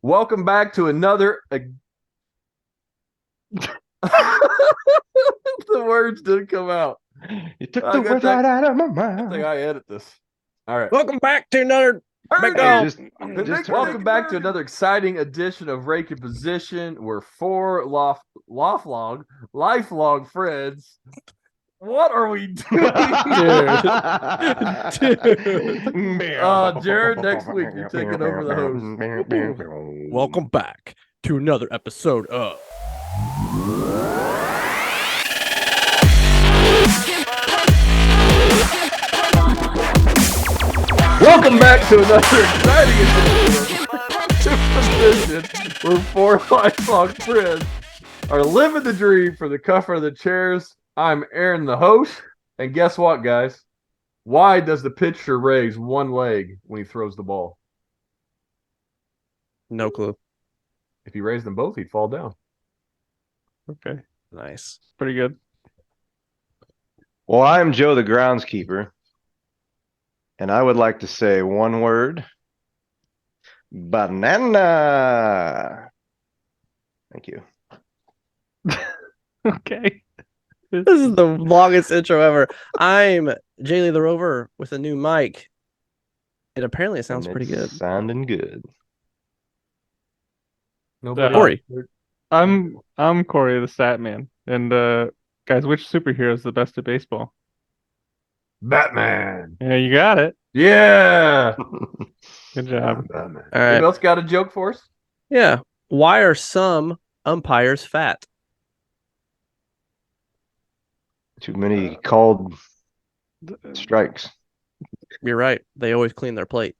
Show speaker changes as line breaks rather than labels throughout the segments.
Welcome back to another. The words didn't come out.
You took the words right out of my
I think
mouth.
I edit this. All right.
Welcome back to another
Welcome back to another exciting edition of Rake in Position. We're four lifelong friends. What are we doing, dude? Jared, next week you're taking over the host.
Welcome back to another episode of
Welcome back to another exciting edition of Position, where four lifelong friends are living the dream for the comfort of the chairs. I'm Aaron, the host, and guess what, guys? Why does the pitcher raise one leg when he throws the ball?
no clue.
If he raised them both, he'd fall down.
Okay,
Nice.
pretty good.
Well, I'm Joe the groundskeeper, and I would like to say one word: banana. Thank you.
Okay.
This is the longest intro ever. I'm Jaylee the Rover with a new mic. And apparently it sounds
And
pretty
it's
good.
Sounding good.
Nobody.
Corey.
I'm Corey the Stat Man. And guys, which superhero is the best at baseball?
Batman.
Yeah, you got it.
Yeah.
Good job.
Batman.
All right.
Anybody else got a joke for us?
Yeah. Why are some umpires fat?
Too many called strikes.
You're right. They always clean their plate.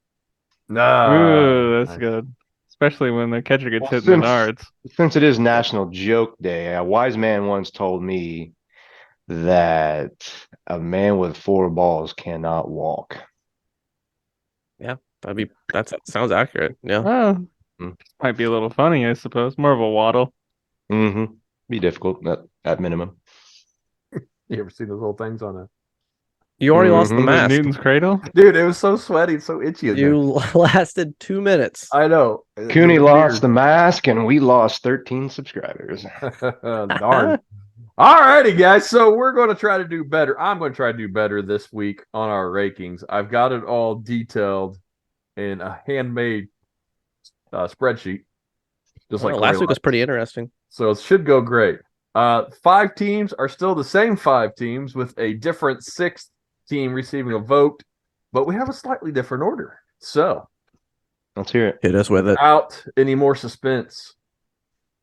No.
Ooh, that's good. Especially when the catcher gets
Well,
hit in the nards.
Since it is National Joke Day, a wise man once told me that a man with four balls cannot walk.
That sounds accurate. Yeah.
Well,
Mm.
might be a little funny, I suppose. More of a waddle.
Mm-hmm. Be difficult at minimum.
You ever seen those little things on a
You already lost the
Mhm.
mask.
Newton's cradle.
dude? It was so sweaty and so itchy in
You lasted 2 minutes.
there. I know.
Cooney lost the mask, and we lost 13 subscribers.
Darn. All righty, guys. So we're going to try to do better. I'm going to try to do better this week on our rankings. I've got it all detailed in a handmade spreadsheet. Just like
Last
Corey
week was
likes.
pretty interesting.
So it should go great. 5 teams are still the same 5 teams with a different 6th team receiving a vote, but we have a slightly different order. So
Let's hear it.
Hit us with it.
without any more suspense,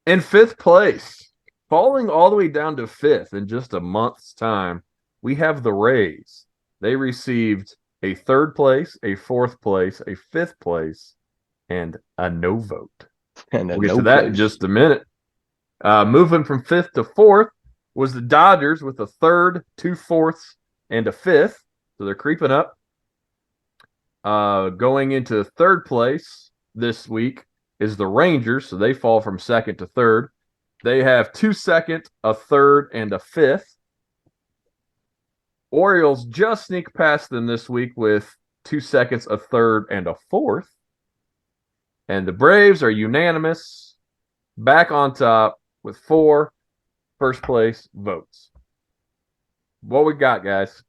in 5th place, falling all the way down to 5th in just a month's time, we have the Rays. They received a 3rd place, a 4th place, a 5th place, and a no vote.
And
We'll get to that in just a minute. Moving from 5th to 4th was the Dodgers with a 3rd, 2 fourths, and a 5th. So they're creeping up. Going into 3rd place this week is the Rangers. So they fall from 2nd to 3rd. They have 2 seconds, a 3rd, and a 5th. Orioles just sneak past them this week with 2 seconds, a 3rd, and a 4th. And the Braves are unanimous, back on top with 4 first place votes. What we got, guys?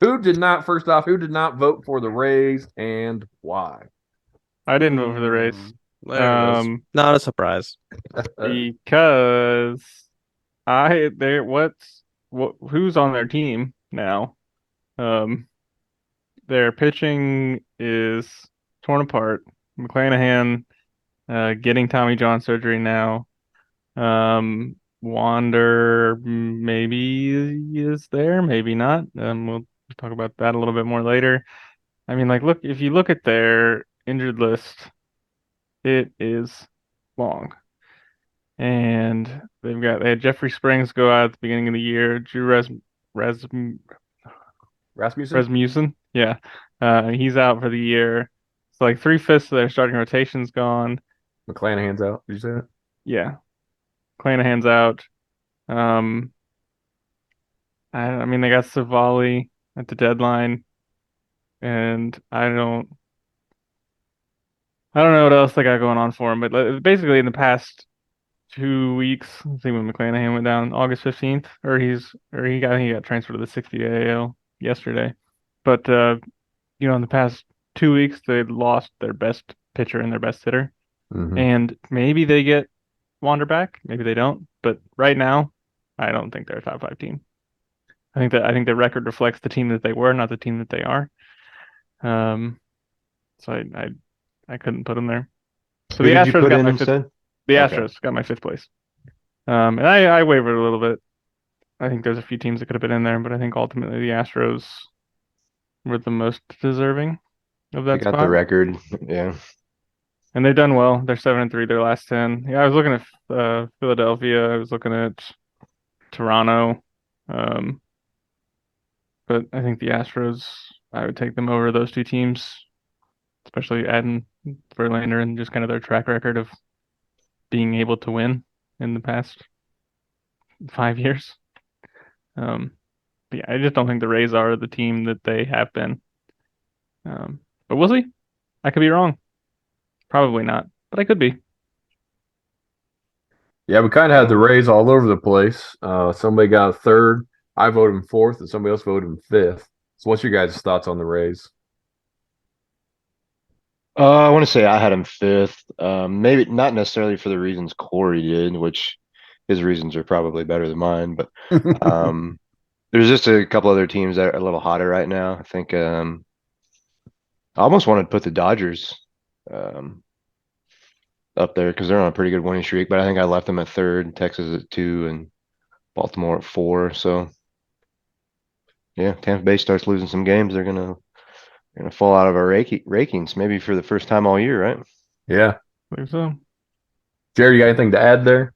Who did not vote for the Rays and why?
I didn't vote for the race.
There it is. Not a surprise.
Because who's on their team now? Their pitching is torn apart. McClanahan getting Tommy John surgery now. Wander maybe is there, maybe not. We'll talk about that a little bit more later. I mean, if you look at their injured list, it is long. And they had Jeffrey Springs go out at the beginning of the year. Drew Rasmussen, yeah, he's out for the year. So 3/5 of their starting rotation's gone.
McClanahan's out. Did you say that?
Yeah, Clanahan's out. I mean, they got Savali at the deadline, and I don't I don't know what else they got going on for him, but basically in the past 2 weeks, I think when McClanahan went down August 15th, he got transferred to the 60 AL yesterday. But in the past 2 weeks they lost their best pitcher and their best hitter.
Mhm.
And maybe they get Wander back, maybe they don't. But right now, I don't think they're a top 5 team. I think the record reflects the team that they were, not the team that they are. So I couldn't put them there. So
Who
the
did you
Astros
put
got
in
my fifth.
instead?
The
Okay.
Astros got my 5th place. And I wavered a little bit. I think there's a few teams that could have been in there, but I think ultimately the Astros were the most deserving of
They
that
got the
spot.
record. Yeah.
And they've done well. They're 7-3 their last 10. Yeah, I was looking at Philadelphia. I was looking at Toronto. But I think the Astros, I would take them over those 2 teams, especially adding Verlander and just kind of their track record of being able to win in the past 5 years. But yeah, I just don't think the Rays are the team that they have been. But we'll see. I could be wrong. Probably not, but I could be.
Yeah, we kind of had the Rays all over the place. Somebody got a 3rd. I voted him 4th, and somebody else voted him 5th. So, what's your guys' thoughts on the Rays?
I want to say I had him 5th. Maybe not necessarily for the reasons Corey did, which his reasons are probably better than mine, but there's just a couple other teams that are a little hotter right now. I think I almost wanted to put the Dodgers up there because they're on a pretty good winning streak, but I think I left them at 3rd, Texas at 2, and Baltimore at 4. So yeah, Tampa Bay starts losing some games, they're gonna fall out of our rankings maybe for the first time all year, right?
Yeah.
I believe so.
Jerry, you got anything to add there?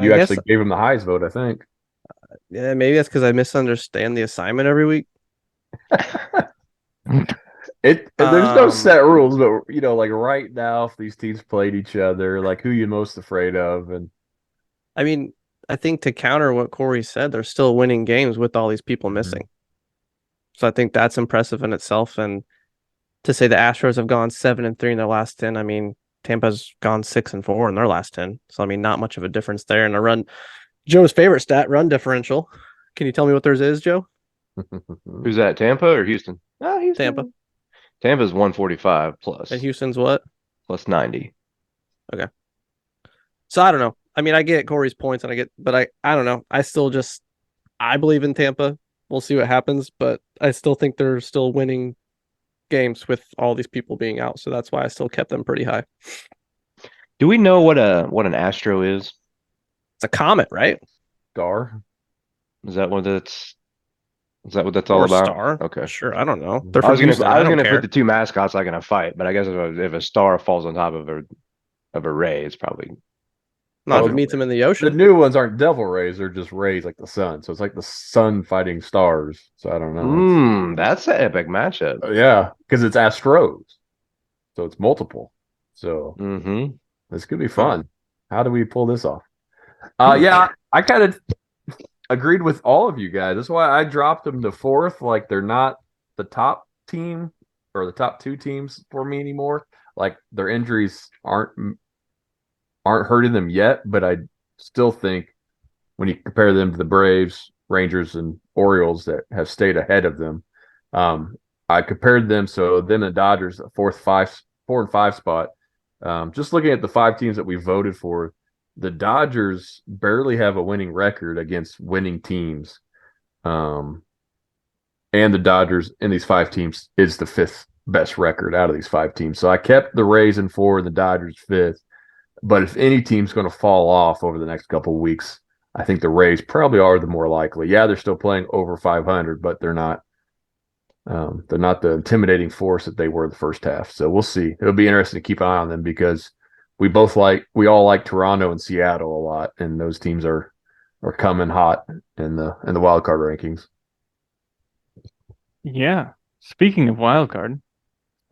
You
I guess
actually gave him the highest vote, I think.
yeah, maybe that's because I misunderstand the assignment every week.
There's no
Um,
set rules, but like right now, if these teams played each other, like who you most afraid of, and
I mean, I think to counter what Corey said, they're still winning games with all these people missing. So I think that's impressive in itself. And to say the Astros have gone 7-3 in their last 10, I mean, Tampa's gone 6-4 in their last 10. So I mean, not much of a difference there. And a run, Joe's favorite stat, run differential. Can you tell me what theirs is, Joe?
Who's that, Tampa or Houston? Oh, Houston.
Tampa.
Tampa's 145 plus
And Houston's what?
plus 90.
Okay. So I don't know. I mean, I get Corey's points and but I don't know. I believe in Tampa. We'll see what happens, but I still think they're still winning games with all these people being out. So that's why I still kept them pretty high.
Do we know what an Astro is?
It's a comet, right?
Star.
Is that what that's all
Or
about?
star.
Okay.
Sure. I don't know. They're
I
from
was gonna
Houston.
I
I
was
don't
gonna
care.
put the 2 mascots like in a fight, but I guess if a star falls on top of a ray, it's probably
Not if
Well,
it meets them in the
the
ocean.
new ones aren't devil rays; they're just rays like the sun. So it's like the sun fighting stars. So I don't know.
That's an epic matchup.
Yeah, because it's Astros, so it's multiple. So
Mm-hmm.
this could be fun. How do we pull this off?
Hmm.
Yeah, I kind of agreed with all of you guys. That's why I dropped them to 4th. Like they're not the top team or the top 2 teams for me anymore. Like their injuries aren't hurting them yet, but I still think when you compare them to the Braves, Rangers, and Orioles that have stayed ahead of them, I compared them. So them and Dodgers, a 4 and 5 spot. Just looking at the 5 teams that we voted for, the Dodgers barely have a winning record against winning teams. And the Dodgers in these 5 teams is the 5th best record out of these 5 teams. So I kept the Rays in 4 and the Dodgers 5th. But if any team's going to fall off over the next couple of weeks, I think the Rays probably are the more likely. Yeah, they're still playing over 500, but they're not. They're not the intimidating force that they were the first half. So we'll see. It'll be interesting to keep an eye on them because we all like Toronto and Seattle a lot, and those teams are coming hot in the wild card rankings.
Yeah. Speaking of wild card,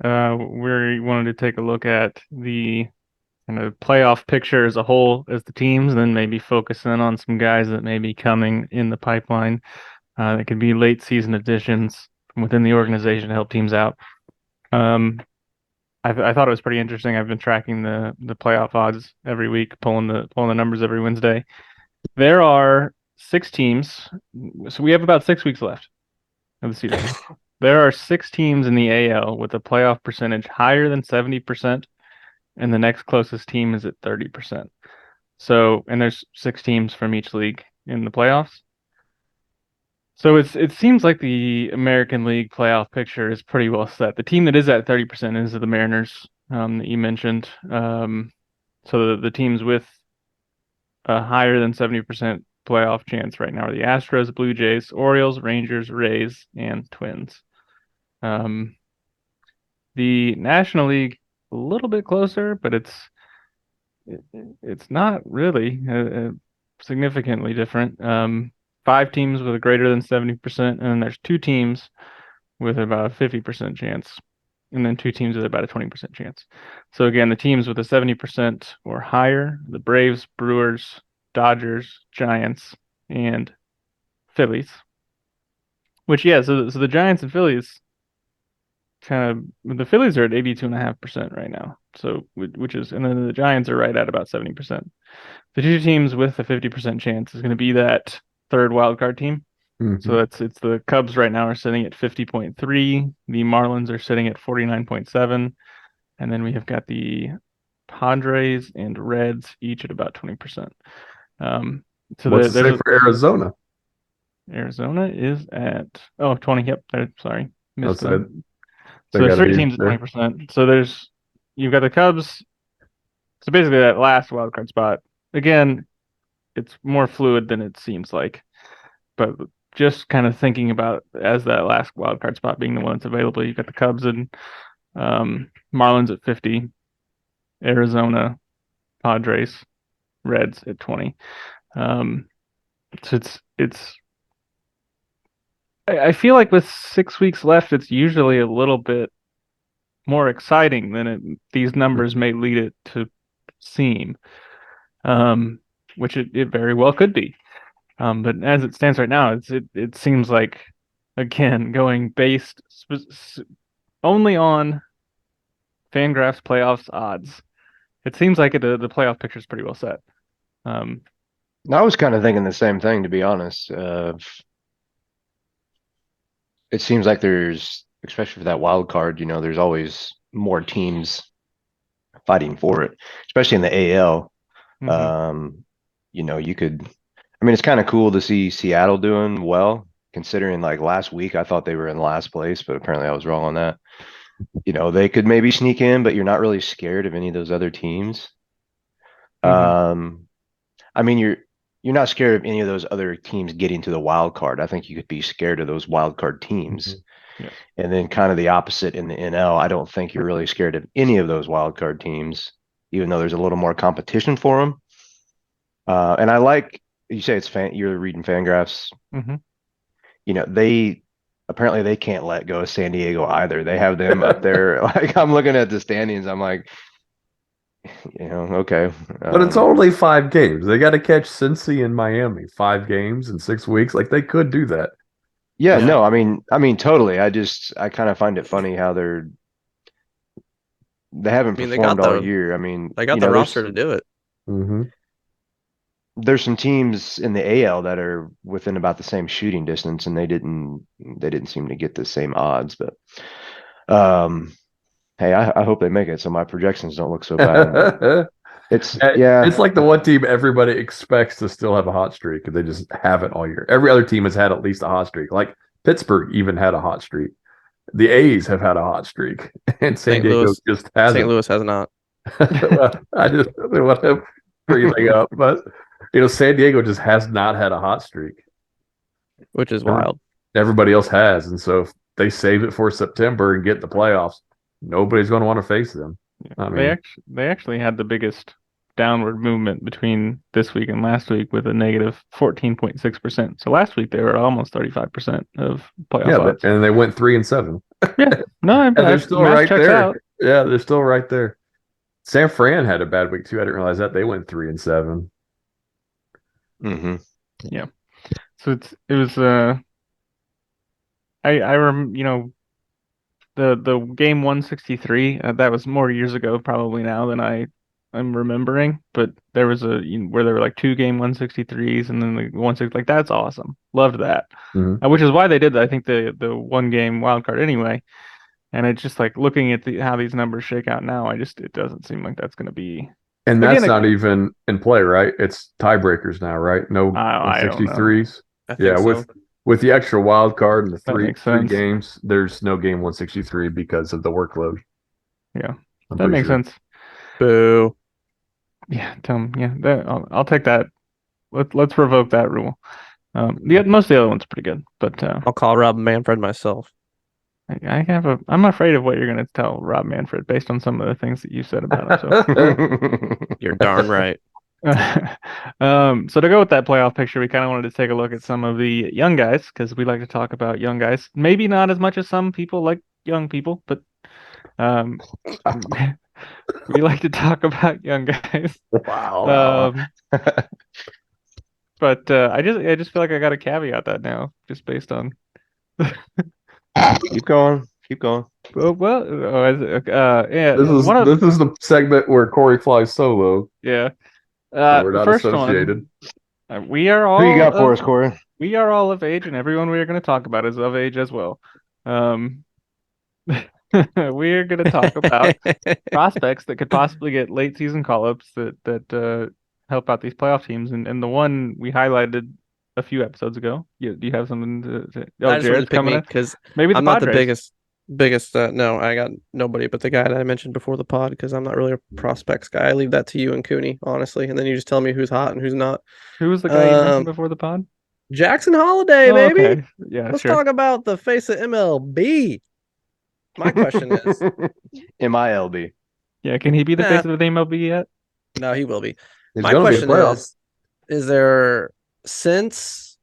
we wanted to take a look at the kind of playoff picture as a whole as the teams, then maybe focus in on some guys that may be coming in the pipeline. That could be late season additions from within the organization to help teams out. I thought it was pretty interesting. I've been tracking the playoff odds every week, pulling the numbers every Wednesday. There are 6 teams, so we have about 6 weeks left of the season. There are 6 teams in the AL with a playoff percentage higher than 70%, and the next closest team is at 30%. So, and there's 6 teams from each league in the playoffs. So it seems like the American League playoff picture is pretty well set. The team that is at 30% is the Mariners, that you mentioned. So the teams with a higher than 70% playoff chance right now are the Astros, Blue Jays, Orioles, Rangers, Rays, and Twins. The National League a little bit closer, but it's not really significantly different. 5 teams with a greater than 70%, and then there's 2 teams with about a 50% chance, and then 2 teams with about a 20% chance. So again, the teams with a 70% or higher, the Braves, Brewers, Dodgers, Giants, and Phillies. Which, yeah, so the Giants and Phillies the Phillies are at 82.5% right now. So, which is, and then the Giants are right at about 70%. The 2 teams with a 50% chance is going to be that third wild card team. So it's the Cubs right now are sitting at 50.3. The Marlins are sitting at 49.7. And then we have got the Padres and Reds each at about 20%. So
What's the say for Arizona?
Arizona is at 20. Yep, sorry, missed
So
there's 3 teams at 20%. So you've got the Cubs. So basically that last wild card spot. Again, it's more fluid than it seems like. But just kind of thinking about as that last wild card spot being the one that's available, you've got the Cubs and Marlins at 50, Arizona, Padres, Reds at 20. So I feel like with 6 weeks left, it's usually a little bit more exciting than these numbers may lead it to seem, which it very well could be. But as it stands right now, it seems like, again, going based only on Fangraphs playoffs odds, it seems like the playoff picture is pretty well set.
I was kind of thinking the same thing, to be honest. It seems like there's, especially for that wild card, there's always more teams fighting for it, especially in the AL. You could, it's kind of cool to see Seattle doing well, considering like last week I thought they were in last place, but apparently I was wrong on that. They could maybe sneak in, but you're not really scared of any of those other teams. You're not scared of any of those other teams getting to the wild card. I think you could be scared of those wild card teams.
Yeah.
And then kind of the opposite in the NL. I don't think you're really scared of any of those wild card teams, even though there's a little more competition for them. And I like, you say you're reading Fangraphs. They apparently they can't let go of San Diego either. They have them up there. Like I'm looking at the standings, I'm like, okay.
But it's only 5 games. They got to catch Cincy and Miami 5 games in 6 weeks. Like they could do that.
Yeah, no, I mean, totally. I kind of find it funny how they haven't performed all year.
They got the roster to do it.
There's some teams in the AL that are within about the same shooting distance, and they didn't seem to get the same odds. But hey, I hope they make it, so my projections don't look so bad. It's
like the one team everybody expects to still have a hot streak, and they just haven't all year. Every other team has had at least a hot streak. Like Pittsburgh even had a hot streak. The A's have had a hot streak, and San Diego just hasn't.
St. Louis has not.
Well, I just want to bring anything up, but San Diego just has not had a hot streak,
which is wild.
Everybody else has, and so if they save it for September and get the playoffs, nobody's going to want to face them.
They actually had the biggest downward movement between this week and last week with a negative 14.6%. So last week they were almost 35% of playoff odds.
And they went 3-7.
Yeah, no,
they're still right there.
Out.
Yeah, they're still right there. San Fran had a bad week too. I didn't realize that. They went 3-7.
Yeah. So it was I the game 163, that was more years ago probably now than I'm remembering, but there was where there were like 2 game 163s and then the 160, like that's awesome. Loved that.
Mhm.
Which is why they did, I think, the 1 game wild card anyway. And it's just like looking at how these numbers shake out now, it doesn't seem like that's going to be.
And
Again,
that's not even in play, right? It's tiebreakers now, right? No
I don't know.
163s.
I think
Yeah,
so.
with the extra wild card and the
That
three
makes
three
sense.
games, there's no game 163 because of the workload.
Yeah,
I'm
that
pretty
makes
sure.
sense.
Boo.
Yeah, I'll take that. Let's revoke that rule. Most of the other ones are pretty good, but
I'll call Rob Manfred myself.
I'm afraid of what you're going to tell Rob Manfred based on some of the things that you said about him. So.
You're darn right.
So to go with that playoff picture, we kind of wanted to take a look at some of the young guys because we like to talk about young guys. Maybe not as much as some people like young people, but um, we like to talk about young guys.
Wow.
But I just feel like I got to caveat that now, just based on.
Keep going. Keep going.
Yeah.
This is
One of
this is the segment where Corey flies solo,
yeah.
so we're not
First
associated.
one. We are
Who you
all
got for
of
us, Corey?
we are all of age, and everyone we are going to talk about is of age as well. We are going to talk about prospects that could possibly get late season call-ups that help out these playoff teams, and the one we highlighted a few episodes ago. Do you have something to Oh,
I just wanted to
Jared's
pick
coming
me
in.
because
Maybe the
I'm not the
Padres.
biggest. No, I got nobody but the guy that I mentioned before the pod because I'm not really a prospects guy. I leave that to you and Cooney, honestly, and then you just tell me who's hot and who's not.
Who was the guy you mentioned before the pod?
Jackson Holiday,
Oh,
baby.
okay. Yeah,
Let's
sure.
talk about the face of MLB. My question is,
MILB.
Yeah, can he be the
Nah.
face of the MLB yet?
no, he will be.
He's
My
going to be in
question
playoffs.
is there since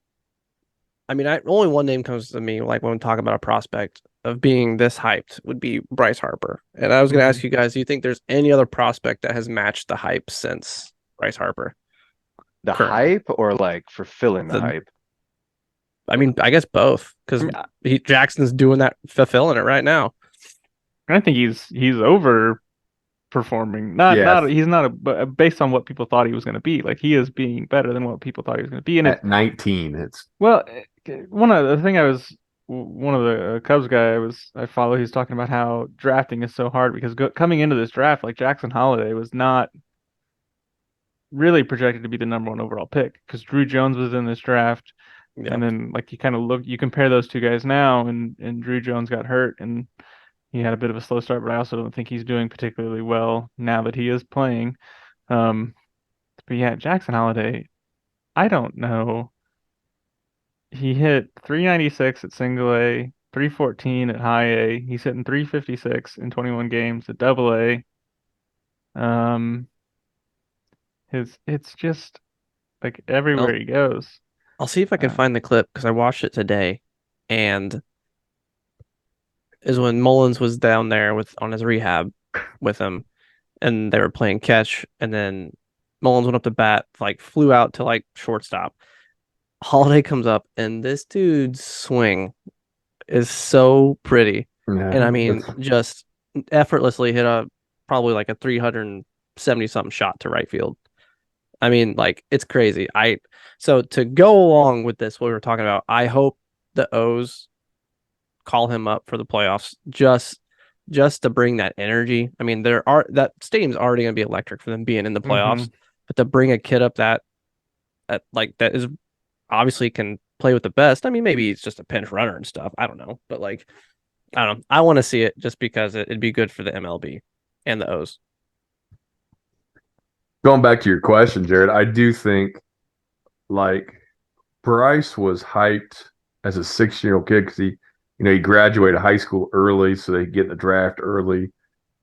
I mean, only one name comes to me like when we talk about a prospect of being this hyped would be Bryce Harper. And I was going to ask you guys, do you think there's any other prospect that has matched the hype since Bryce Harper?
The
Currently.
hype or like fulfilling the hype?
I mean, I guess both because Jackson's doing that, fulfilling it right now.
I think he's overperforming. He's not based on what people thought he was going to be. Like he is being better than what people thought he was going to be. And
At 19, it's
one of the Cubs guy I follow. He's talking about how drafting is so hard because coming into this draft, like Jackson Holiday was not really projected to be the #1 overall pick because Drew Jones was in this draft.
Yep.
And then like you compare those two guys now and Drew Jones got hurt and he had a bit of a slow start, but I also don't think he's doing particularly well now that he is playing. But yeah, Jackson Holiday, I don't know. He hit 396 at single A, 314 at high A. He's hitting 356 in 21 games at double A. It's just like everywhere he goes.
I'll see if I can find the clip because I watched it today, and is when Mullins was down there on his rehab with him, and they were playing catch, and then Mullins went up to bat, like flew out to like shortstop. Holiday comes up, and this dude's swing is so pretty, and I mean, just effortlessly hit probably like a 370 something shot to right field. I mean, like it's crazy. So to go along with this, what we were talking about, I hope the O's call him up for the playoffs just to bring that energy. I mean, that stadium's already going to be electric for them being in the playoffs, but to bring a kid up that is obviously can play with the best. I mean, maybe he's just a pinch runner and stuff. I don't know, but like, I don't know. I want to see it just because it'd be good for the MLB and the O's.
Going back to your question, Jared, I do think like Bryce was hyped as a 16-year-old kid because he graduated high school early so they could get in the draft early.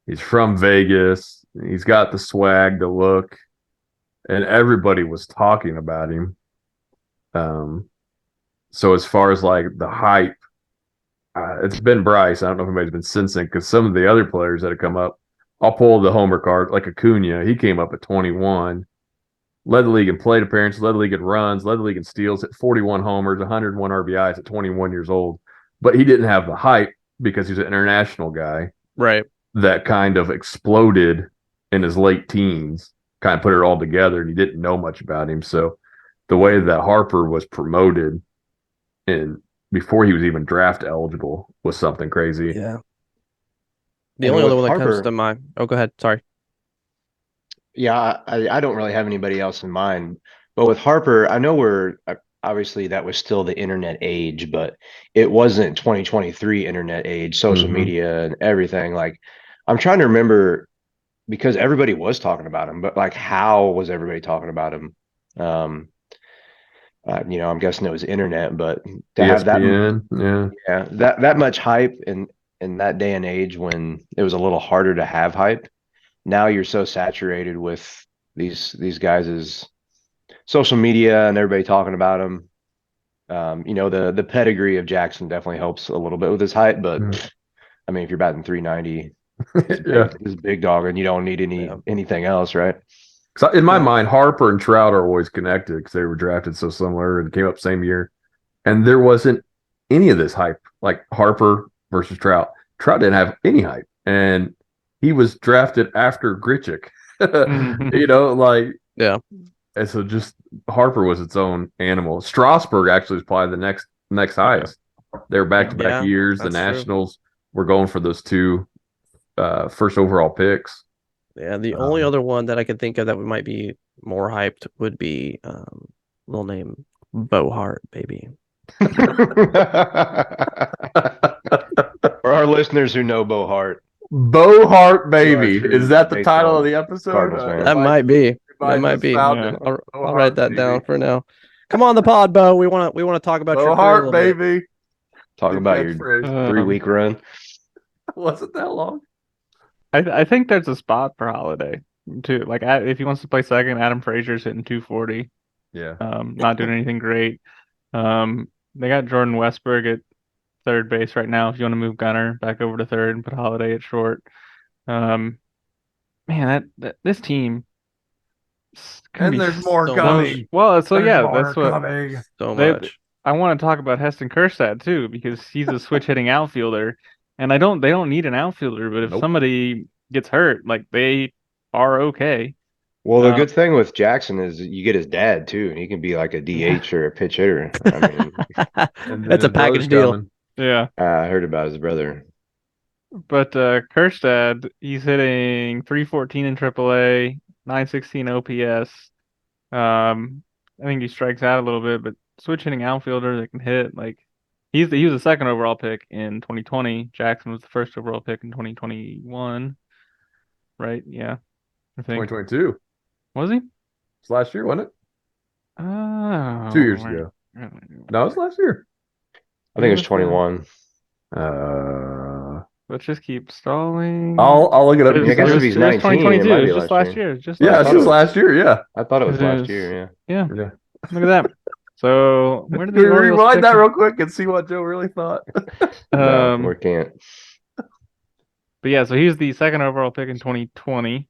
He's from Vegas. He's got the swag, the look, and everybody was talking about him. So as far as like the hype, it's been Bryce. I don't know if anybody's been sensing because some of the other players that have come up, I'll pull the homer card like Acuna. He came up at 21, led the league in plate appearances, led the league in runs, led the league in steals, at 41 homers, 101 RBIs at 21 years old. But he didn't have the hype because he's an international guy
Right.
that kind of exploded in his late teens, kind of put it all together, and he didn't know much about him. So the way that Harper was promoted and before he was even draft eligible was something crazy.
Yeah. The
And
only other
with
one that comes
Harper-
to mind. Oh, go ahead. Sorry.
Yeah, I don't really have anybody else in mind. But with Harper, I know obviously that was still the internet age, but it wasn't 2023 internet age, social
Mhm.
media and everything. Like, I'm trying to remember because everybody was talking about him, but like, how was everybody talking about him? I'm guessing it was internet, but to have that,
ESPN, yeah.
yeah, that much hype in that day and age when it was a little harder to have hype. Now you're so saturated with these guys' social media and everybody talking about them. The pedigree of Jackson definitely helps a little bit with his height, but
Mhm.
I mean, if you're batting 390,
Yeah.
it's a big dog, and you don't need
Yeah.
anything else, right?
So in my
Yeah.
mind, Harper and Trout are always connected because they were drafted so similar and came up same year. And there wasn't any of this hype, like Harper versus Trout. Trout didn't have any hype, and he was drafted after Grichuk. Like,
Yeah.
and so just Harper was its own animal. Strasburg actually was probably the next highest. They were back to back
Yeah,
years. The
that's true.
Nationals were going for those two first overall picks.
Yeah. The only other one that I could think of that might be more hyped would be little name Bo Hart, baby.
For our listeners who know Bo Hart,
Bo Hart, baby.
true
Is that the
baseball
title of the episode?
Cardinals fan.
That might be. That might
just
be.
found
Yeah.
it.
I'll,
Bo
I'll
Hart,
write that
baby.
down for now. Come on the pod, Bo. We want to talk about
Bo
your career a
Hart,
little bit.
baby.
Talk
New
about your
catchphrase.
3-week run.
Wasn't that long?
I think there's a spot for Holiday too. Like if he wants to play second, Adam Frazier's hitting 240.
Yeah.
Not doing anything great. They got Jordan Westberg at third base right now. If you want to move Gunner back over to third and put Holiday at short, man, that this team can
And
be
there's more
so
coming.
well. So
There's
yeah,
more
that's what
coming.
So
they.
much.
I want to talk about Heston Kjerstad too because he's a switch hitting outfielder, and they don't need an outfielder, but if
Nope.
somebody gets hurt, like they are okay.
Well, the
Uh,
good thing with Jackson is you get his dad too, and he can be like a DH or a pitch hitter. I mean,
And then
That's a
his brother's
package deal.
coming.
Yeah,
I heard about his brother.
but Kjerstad, he's hitting 314 in AAA, 916 OPS. I think he strikes out a little bit, but switch hitting outfielder that can hit like he was the second overall pick in 2020. Jackson was the first overall pick in 2021, right? Yeah, I think
2022.
was he?
It's last year, wasn't it?
Oh,
2 years ago. No, it's last year.
I think
was
it's 21.
Let's just keep stalling.
I'll look it up.
I mean, I guess if he's 19, it
2022.
might
It
be
was just
last
last
year.
year. Just
Yeah,
last
it's
thought
just
it was-
last year. Yeah.
I thought it was
It
last
is-
year. Yeah.
Yeah,
Yeah.
look at that. So where did
Can we
the Orioles
rewind
pick
that
him?
real quick and see what Joe really thought?
No,
Um,
we can't.
But yeah, so he was the second overall pick in 2020,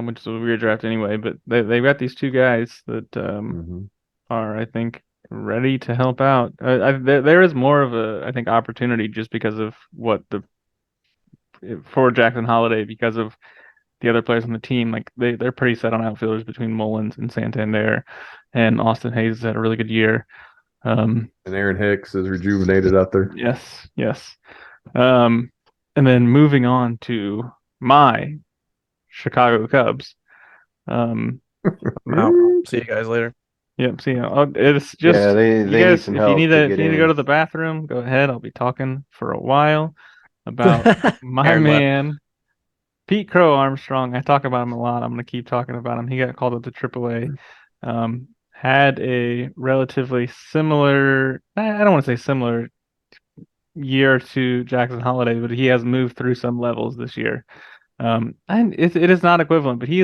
which is a weird draft anyway. But they've got these two guys that
Mhm.
are, I think, ready to help out. There is more of a, I think, opportunity just because of what for Jackson Holiday because of the other players on the team. Like they're pretty set on outfielders between Mullins and Santander, and Austin Hayes has had a really good year.
And Aaron Hicks is rejuvenated out there.
Yes. And then moving on to my Chicago Cubs.
I'm out. See you guys later.
Yep. See, it's just
Yeah, they
you
need
guys.
some
If you
help
need
to
to, if
get
you need to
in.
go to the bathroom, go ahead. I'll be talking for a while about my
Aaron left.
man, Pete Crow Armstrong. I talk about him a lot. I'm gonna keep talking about him. He got called up to AAA. Had a relatively similar. I don't want to say similar year to Jackson Holiday, but he has moved through some levels this year. And it is not equivalent, but he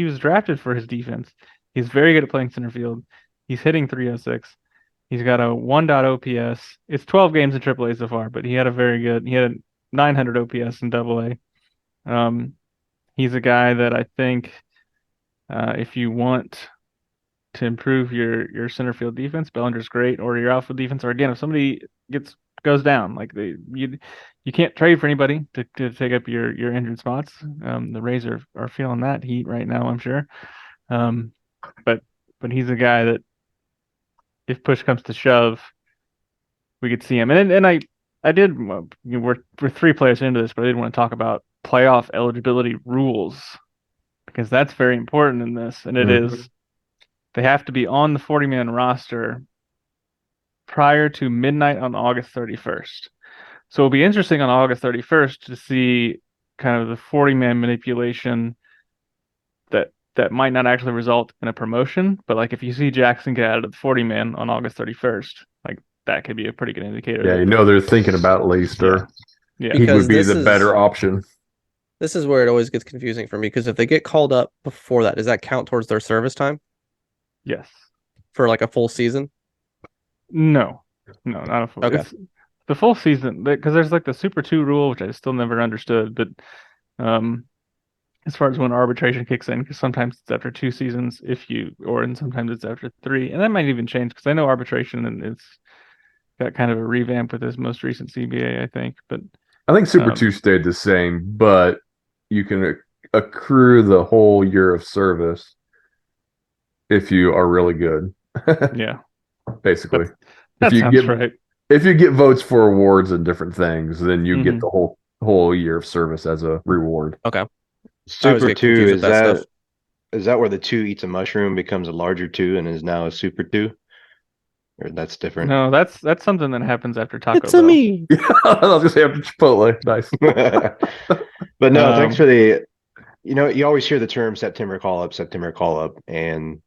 was drafted for his defense. He's very good at playing center field. He's hitting 306. He's got a 1.0 OPS. It's 12 games in AAA so far, but he had a 900 OPS in AA. He's a guy that I think if you want to improve your center field defense, Bellinger's great, or your outfield defense, or again, if somebody gets goes down. Like you can't trade for anybody to take up your injured spots. The Rays are feeling that heat right now, I'm sure. But he's a guy that if push comes to shove, we could see him. And I did. We're 3 players into this, but I did want to talk about playoff eligibility rules because that's very important in this, and it is. They have to be on the 40-man roster prior to midnight on August 31st. So it'll be interesting on August 31st to see kind of the 40-man manipulation that might not actually result in a promotion, but like if you see Jackson get out of the 40-man on August 31st, like that could be a pretty good indicator.
Yeah, they're thinking about Leister.
Yeah.
He would be the better option.
This is where it always gets confusing for me because if they get called up before that, does that count towards their service time?
Yes.
For like a full season?
No, not a full.
Okay.
It's the full season because there's like the Super 2 rule, which I still never understood. But as far as when arbitration kicks in, because sometimes it's after 2 seasons, and sometimes it's after 3, and that might even change because I know arbitration and it's got kind of a revamp with this most recent CBA, I think. But
I think Super 2 stayed the same, but you can accrue the whole year of service if you are really good.
Yeah.
Basically.
That sounds right.
If you get votes for awards and different things, then you get the whole year of service as a reward.
Okay.
Super 2, is that where the 2 eats a mushroom, becomes a larger 2, and is now a Super 2? Or that's different?
No, that's something that happens after Taco
It's
Bell.
me.
I was gonna say after Chipotle. Nice.
But no, thanks for the. You always hear the term September call up, and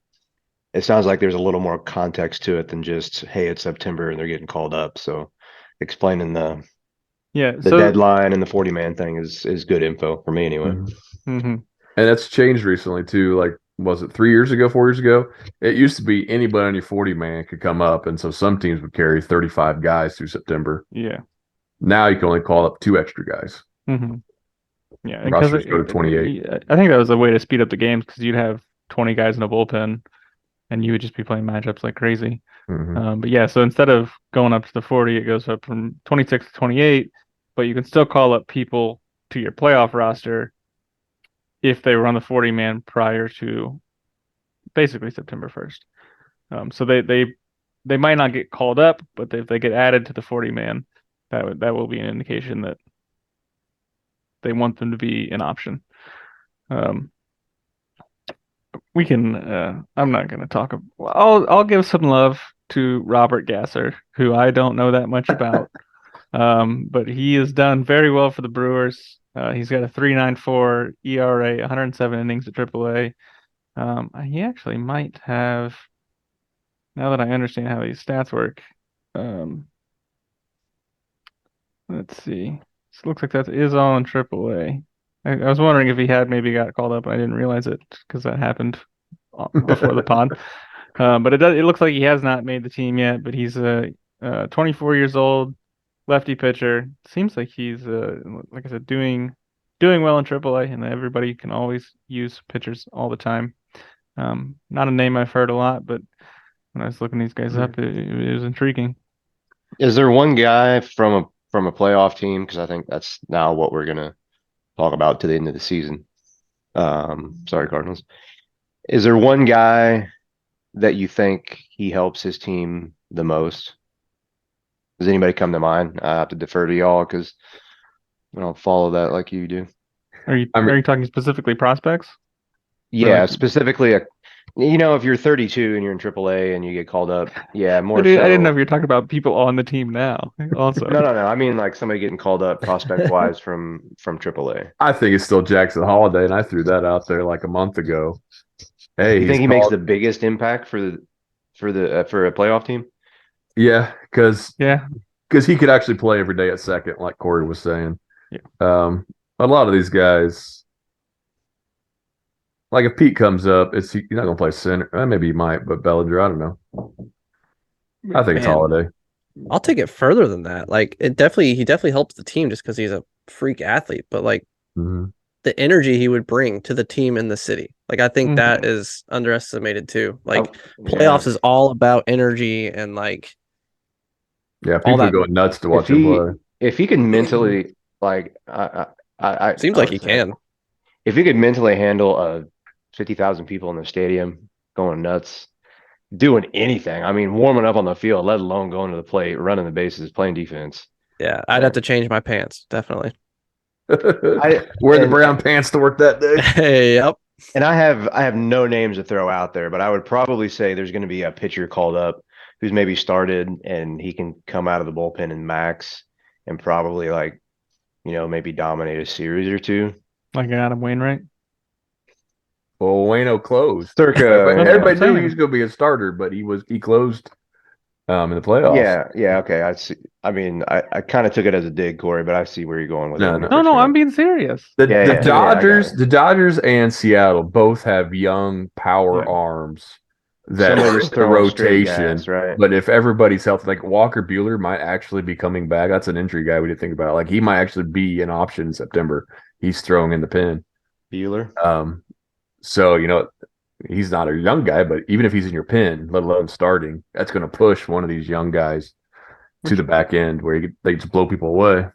it sounds like there's a little more context to it than just, hey, it's September and they're getting called up. So explaining the deadline and the 40-man thing is good info for me anyway.
And that's changed recently too. Like, was it 3 years ago, 4 years ago? It used to be anybody on your 40-man could come up, and so some teams would carry 35 guys through September.
Yeah.
Now you can only call up 2 extra guys.
Yeah, because
go to 28.
I think that was a way to speed up the games because you'd have 20 guys in a bullpen, and you would just be playing matchups like crazy. But yeah, so instead of going up to the 40, it goes up from 26 to 28, but you can still call up people to your playoff roster if they were on the 40-man prior to basically September 1st. So they might not get called up, but if they get added to the 40-man, that will be an indication that they want them to be an option. We can. I'm not going to talk. I'll give some love to Robert Gasser, who I don't know that much about, but he has done very well for the Brewers. He's got a 3.94 ERA, 107 innings at AAA. He actually might have. Now that I understand how these stats work, let's see. This looks like that is all in AAA. I was wondering if he had maybe got called up, and I didn't realize it because that happened before the pod. But it looks like he has not made the team yet. But he's 24 years old, lefty pitcher. Seems like he's like I said, doing well in AAA, and everybody can always use pitchers all the time. Not a name I've heard a lot, but when I was looking these guys up, it was intriguing.
Is there one guy from a playoff team? Because I think that's now what we're gonna talk about to the end of the season. Sorry, Cardinals. Is there one guy that you think he helps his team the most? Does anybody come to mind? I have to defer to y'all because I don't follow that like you do.
Are you talking specifically prospects?
Yeah, specifically if you're 32 and you're in AAA and you get called up, yeah, more so.
I didn't know if you're talking about people on the team now. Also,
no. I mean, like somebody getting called up prospect wise from AAA.
I think it's still Jackson Holiday, and I threw that out there like a month ago. Hey,
you think he makes the biggest impact for a playoff team?
Yeah, because
he
could actually play every day at second, like Corey was saying.
Yeah.
A lot of these guys. Like if Pete comes up, he's not going to play center. Maybe he might, but Bellinger, I don't know. I think it's Holiday.
I'll take it further than that. Like he definitely helps the team just because he's a freak athlete. But like the energy he would bring to the team in the city, like I think that is underestimated too. Like playoffs is all about energy and like
Yeah,
All
people are
that
going nuts to
If
watch him play.
he can mentally like
seems
I
like
would
he
say,
can.
if he could mentally handle 50,000 people in the stadium going nuts, doing anything. I mean, warming up on the field, let alone going to the plate, running the bases, playing defense.
Yeah, I'd have to change my pants, definitely.
Wear the brown pants to work that day.
Hey, yep.
And I have no names to throw out there, but I would probably say there's going to be a pitcher called up who's maybe started and he can come out of the bullpen and max and probably like, maybe dominate a series or two.
Like Adam Wainwright.
Well, Wayno closed.
Circa,
Everybody,
yeah.
everybody knew he
Same.
was going to be a starter, but he closed in the playoffs.
Yeah, okay. I see. I mean, I kind of took it as a dig, Corey, but I see where you're going with
No,
it.
no.
No,
100%.
I'm being serious.
The
Yeah,
the
yeah, I
Dodgers,
got it.
the Dodgers and Seattle both have young power
Yeah.
arms that
Somebody
are
just
in the
throwing straight
rotation.
gas, right?
But if everybody's healthy, like Walker Buehler might actually be coming back. That's an injury guy we didn't think about. Like he might actually be an option in September. He's throwing in the pen.
Bueller.
So he's not a young guy, but even if he's in your pen, let alone starting, that's going to push one of these young guys to the back end where they just blow people away.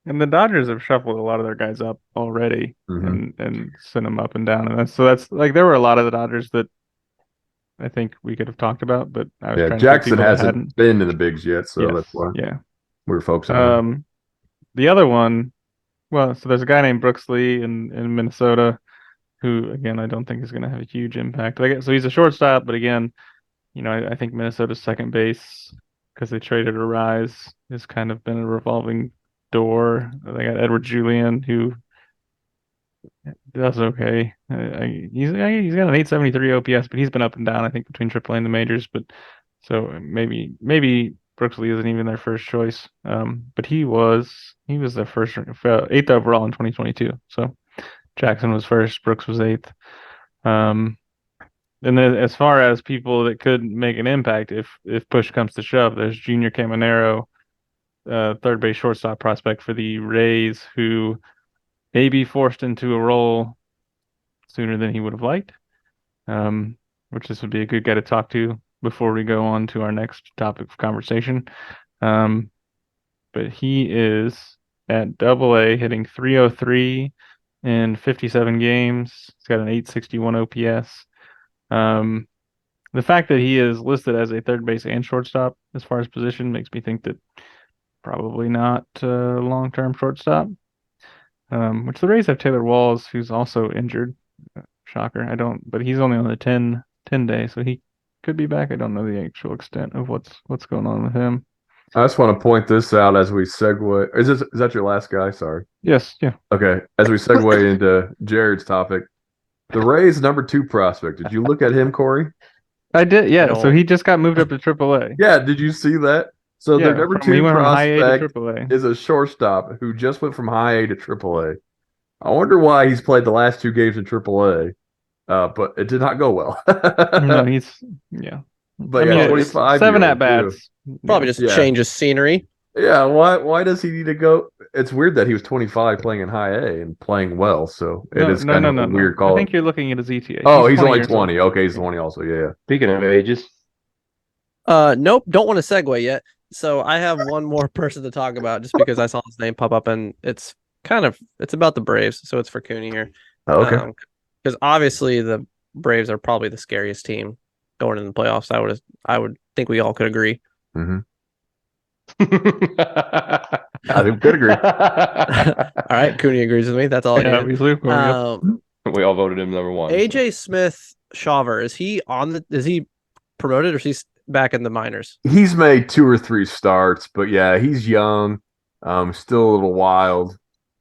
And the Dodgers have shuffled a lot of their guys up already
Mhm.
and sent them up and down. And that's like there were a lot of the Dodgers that I think we could have talked about, but I was
Yeah,
trying to pick
Jackson
people that
hasn't
hadn't.
been to the bigs yet, so
Yes.
that's why
Yeah.
we're focusing on him.
The other one, well, so there's a guy named Brooks Lee in Minnesota who, again, I don't think is going to have a huge impact. So he's a shortstop, but again, I think Minnesota's second base because they traded Arise has kind of been a revolving door. They got Edward Julian who does okay. He's got an 873 OPS, but he's been up and down, I think, between AAA and the majors. But so maybe Brooks Lee isn't even their first choice. But he was their first eighth overall in 2022. So Jackson was first, Brooks was eighth. And then as far as people that could make an impact if push comes to shove, there's Junior Caminero, third base shortstop prospect for the Rays, who may be forced into a role sooner than he would have liked. Which this would be a good guy to talk to before we go on to our next topic of conversation. But he is at Double-A hitting 303 in 57 games. He's got an 861 OPS. The fact that he is listed as a third base and shortstop as far as position makes me think that probably not long-term shortstop. Which the Rays have Taylor Walls, who's also injured. Shocker. But he's only on the 10 day, so he could be back. I don't know the actual extent of what's going on with him.
I just want to point this out as we segue. Is that your last guy? Sorry.
Yes, yeah.
Okay. As we segue into Jared's topic, the Rays' number 2 prospect. Did you look at him, Corey?
I did, yeah.
I
So
don't-
he just got moved up to AAA.
Yeah. Did you see that? So their
Yeah,
number
he
2
went from high A to
prospect
AAA.
is a shortstop who just went from high A to AAA. I wonder why he's played the last 2 games in AAA, but it did not go well.
No, yeah.
But
I
yeah,
mean,
25
7
year
at bats.
Probably just
Yeah.
changes scenery.
Yeah, why does he need to go? It's weird that he was 25 playing in high A and playing well, so it is kind of a weird call.
I think you're looking at his ETA.
Oh, he's only
years
20.
old.
Okay, he's 20 also. Yeah.
Speaking of ages,
Nope, don't want to segue yet. So I have one more person to talk about just because I saw his name pop up, and it's about the Braves, so it's for Cooney here.
Oh, okay.
Because obviously the Braves are probably the scariest team going in the playoffs. I would think we all could agree.
Mm-hmm. I could agree.
All right, Cooney agrees with me. That's all I
Yeah,
need.
we
We all voted him number 1.
AJ Smith Shaver, is he promoted or is he back in the minors?
He's made 2 or 3 starts, but yeah, he's young, still a little wild.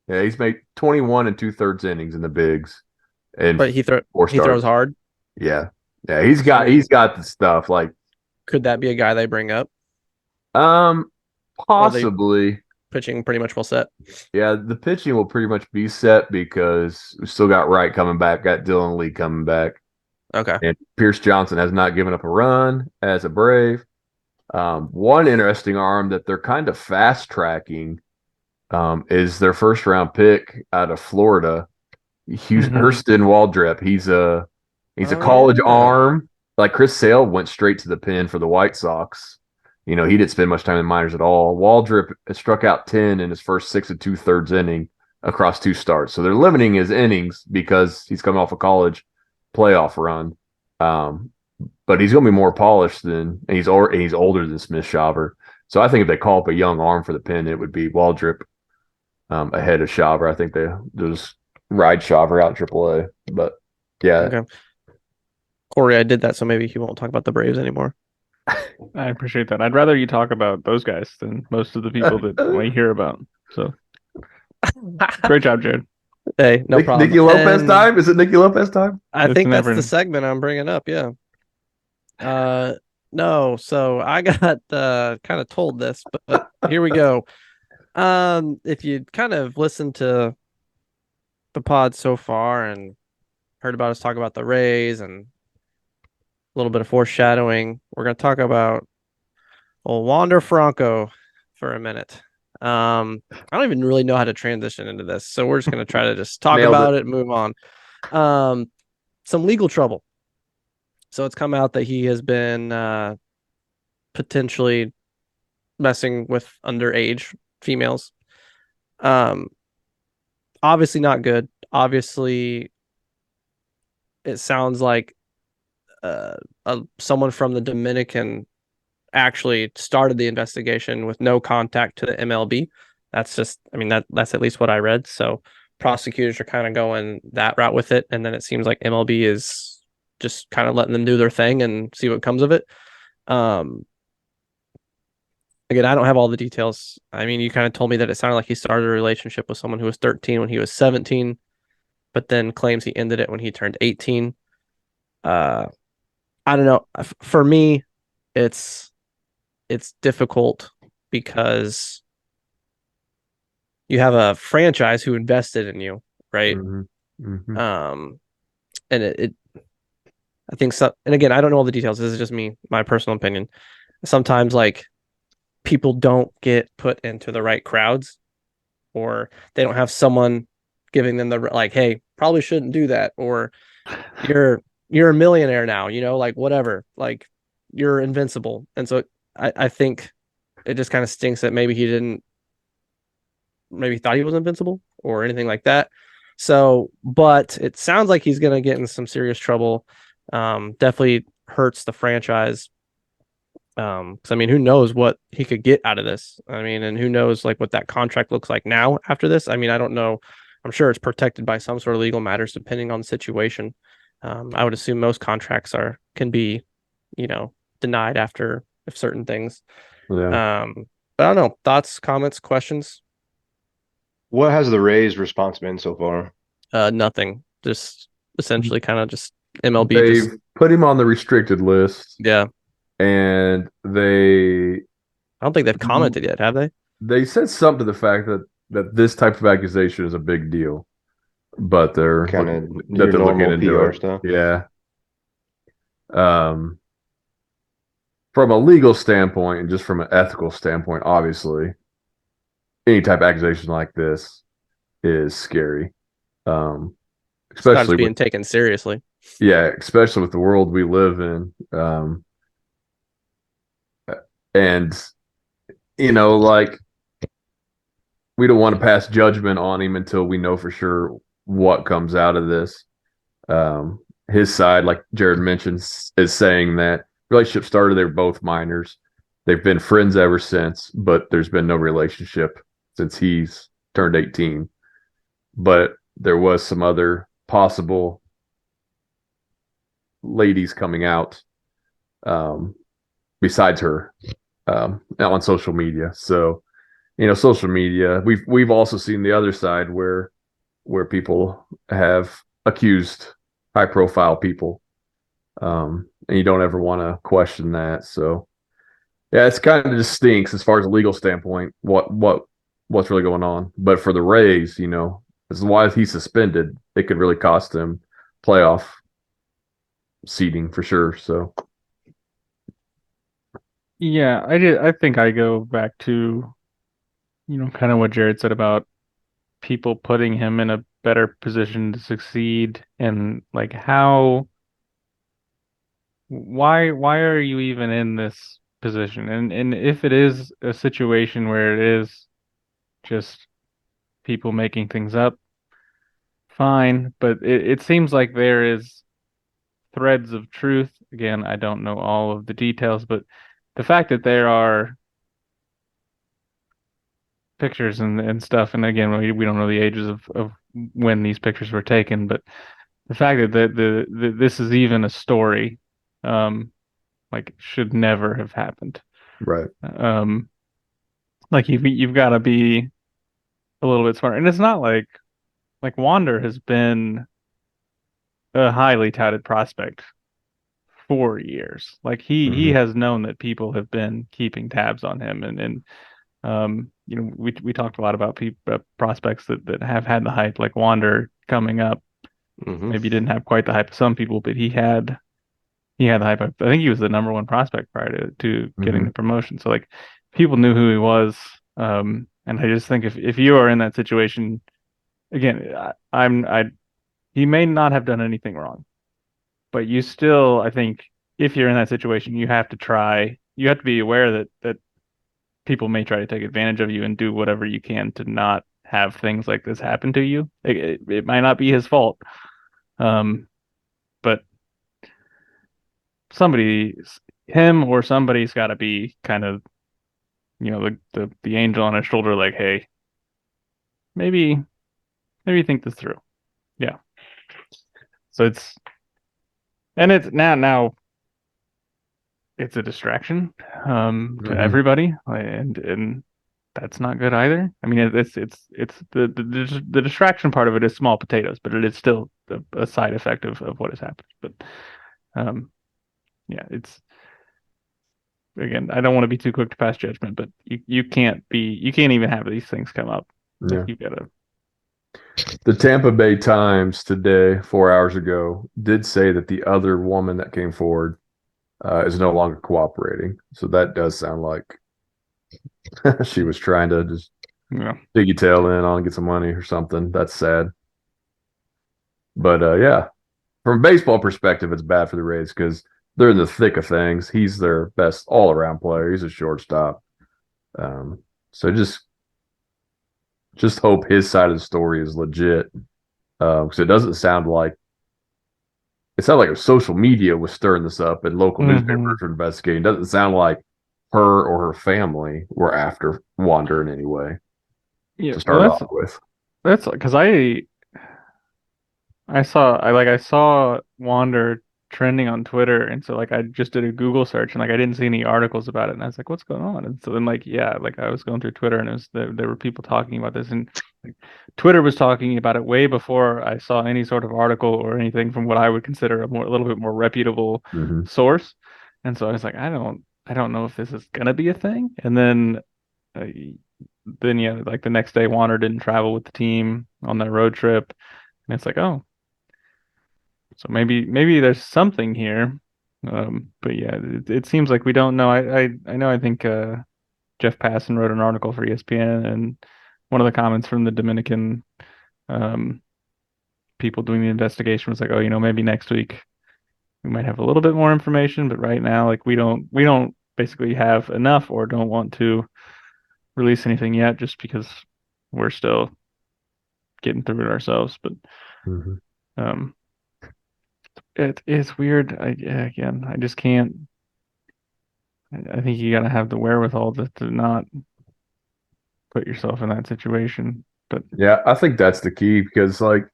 Yeah, he's made 21 and 2/3 innings in the bigs, and
But he
4
throws
starts.
hard.
Yeah, he's got the stuff. Like,
Could that be a guy they bring up?
Possibly.
Pitching pretty much well set.
Yeah, the pitching will pretty much be set because we still got Wright coming back, got Dylan Lee coming back,
Okay.
and Pierce Johnson has not given up a run as a Brave. One interesting arm that they're kind of fast tracking is their first round pick out of Florida, Hurston Waldrep. He's a college arm. Like Chris Sale went straight to the pen for the White Sox. He didn't spend much time in the minors at all. Waldrip has struck out 10 in his first 6 2/3 inning across 2 starts. So they're limiting his innings because he's coming off a college playoff run. But he's going to be more polished and he's older than Smith Shawver. So I think if they call up a young arm for the pen, it would be Waldrip ahead of Shawver. I think they just ride Shawver out in AAA. But yeah,
Okay. Corey, I did that, so maybe he won't talk about the Braves anymore.
I appreciate that. I'd rather you talk about those guys than most of the people that we hear about. So great job, Jared.
Hey, no problem.
Nicky Lopez
And
time? Is it Nicky Lopez time?
I
It's
think that's
never-
the segment I'm bringing up. Yeah. No. So I got kind of told this, but here we go. If you kind of listened to the pod so far and heard about us talk about the Rays and a little bit of foreshadowing, we're going to talk about Wander Franco for a minute. I don't even really know how to transition into this, so we're just going to try to just talk
Nailed
about
it.
it and move on. Some legal trouble. So it's come out that he has been potentially messing with underage females. Obviously not good. Obviously, it sounds like someone from the Dominican actually started the investigation with no contact to the MLB. That's just, I mean, that's at least what I read. So prosecutors are kind of going that route with it, and then it seems like MLB is just kind of letting them do their thing and see what comes of it. Again, I don't have all the details. I mean, you kind of told me that it sounded like he started a relationship with someone who was 13 when he was 17, but then claims he ended it when he turned 18. I don't know. For me, it's difficult because you have a franchise who invested in you, right?
Mm-hmm. Mm-hmm.
And it I think so. And again, I don't know all the details. This is just me, my personal opinion. Sometimes like people don't get put into the right crowds, or they don't have someone giving them the like, hey, probably shouldn't do that, or you're a millionaire now, like whatever, like you're invincible. And so I think it just kind of stinks that maybe thought he was invincible or anything like that. So, but it sounds like he's going to get in some serious trouble. Definitely hurts the franchise. Because I mean, who knows what he could get out of this? I mean, and who knows like what that contract looks like now after this? I mean, I don't know. I'm sure it's protected by some sort of legal matters depending on the situation. I would assume most contracts can be, denied after if certain things.
Yeah.
But I don't know. Thoughts, comments, questions?
What has the Rays' response been so far?
Nothing. Just essentially kind of just MLB.
They've put him on the restricted list,
Yeah.
and they
I don't think they've commented yet, have they?
they said something to the fact that this type of accusation is a big deal, but they're
Kind of
that
your
they're looking
normal
into
PR
it.
stuff.
Yeah. From a legal standpoint and just from an ethical standpoint, obviously, any type of accusation like this is scary.
It's not
Especially
being taken seriously.
especially with the world we live in. And like we don't want to pass judgment on him until we know for sure what comes out of this. His side, like Jared mentioned, is saying that relationship started. They were both minors. They've been friends ever since, but there's been no relationship since he's turned 18. But there was some other possible ladies coming out besides her on social media. So, social media. We've also seen the other side where people have accused high profile people, and you don't ever want to question that. So, yeah, it's kind of just stinks as far as a legal standpoint. What's really going on? But for the Rays, this is why he's suspended. It could really cost him playoff seeding for sure. So.
Yeah, I think I go back to, kind of what Jared said about people putting him in a better position to succeed, and like why are you even in this position. And if it is a situation where it is just people making things up, fine. But it seems like there is threads of truth. Again, I don't know all of the details, but the fact that there are pictures and stuff, and again, we don't know the ages of when these pictures were taken, but the fact that this is even a story, like should never have happened.
Right.
Like you've got to be a little bit smart, and it's not like Wander has been a highly touted prospect for years. Like he
Mhm.
has known that people have been keeping tabs on him, and we talked a lot about prospects that have had the hype, like Wander coming up.
Hmm.
Maybe didn't have quite the hype of some people, but he had the hype. I think he was the number one prospect prior to getting the promotion. So like people knew who he was. And I just think if you are in that situation, again, he may not have done anything wrong, but you still, I think, if you're in that situation, you have to be aware that people may try to take advantage of you and do whatever you can to not have things like this happen to you. It might not be his fault, but him or somebody's got to be kind of, the angel on his shoulder, like, hey, maybe think this through. Yeah. So it's now it's a distraction to everybody, and that's not good either. I mean, it's the distraction part of it is small potatoes, but it is still a side effect of what has happened. But yeah, it's, again, I don't want to be too quick to pass judgment, but you can't even have these things come up.
Yeah.
Like you gotta.
The Tampa Bay Times today, 4 hours ago, did say that the other woman that came forward is no longer cooperating. So that does sound like she was trying to just
Yeah.
dig your tail in on, get some money or something. That's sad. But yeah, from a baseball perspective, it's bad for the Rays because they're in the thick of things. He's their best all-around player. He's a shortstop. So just hope his side of the story is legit. Because it doesn't sound like social media was stirring this up and local newspapers were investigating. It doesn't sound like her or her family were after Wander in any way
Yeah.
to start off with.
That's because I saw Wander trending on Twitter, and so like I just did a Google search, and like I didn't see any articles about it, and I was like, what's going on? And so then like, yeah, like I was going through Twitter, and there were people talking about this, and like, Twitter was talking about it way before I saw any sort of article or anything from what I would consider a little bit more reputable
Mm-hmm.
source. And so I was like, I don't know if this is gonna be a thing. And uh, then yeah, like the next day, Wander didn't travel with the team on their road trip, and it's like, oh, so maybe there's something here. But yeah, it seems like we don't know. I know. I think Jeff Passan wrote an article for ESPN, and one of the comments from the Dominican um, people doing the investigation was like, oh, maybe next week we might have a little bit more information, but right now, like we don't basically have enough or don't want to release anything yet, just because we're still getting through it ourselves. But
Mm-hmm.
um, it is weird. Again, I just can't. I think you gotta have the wherewithal to not put yourself in that situation. But
Yeah, I think that's the key because, like,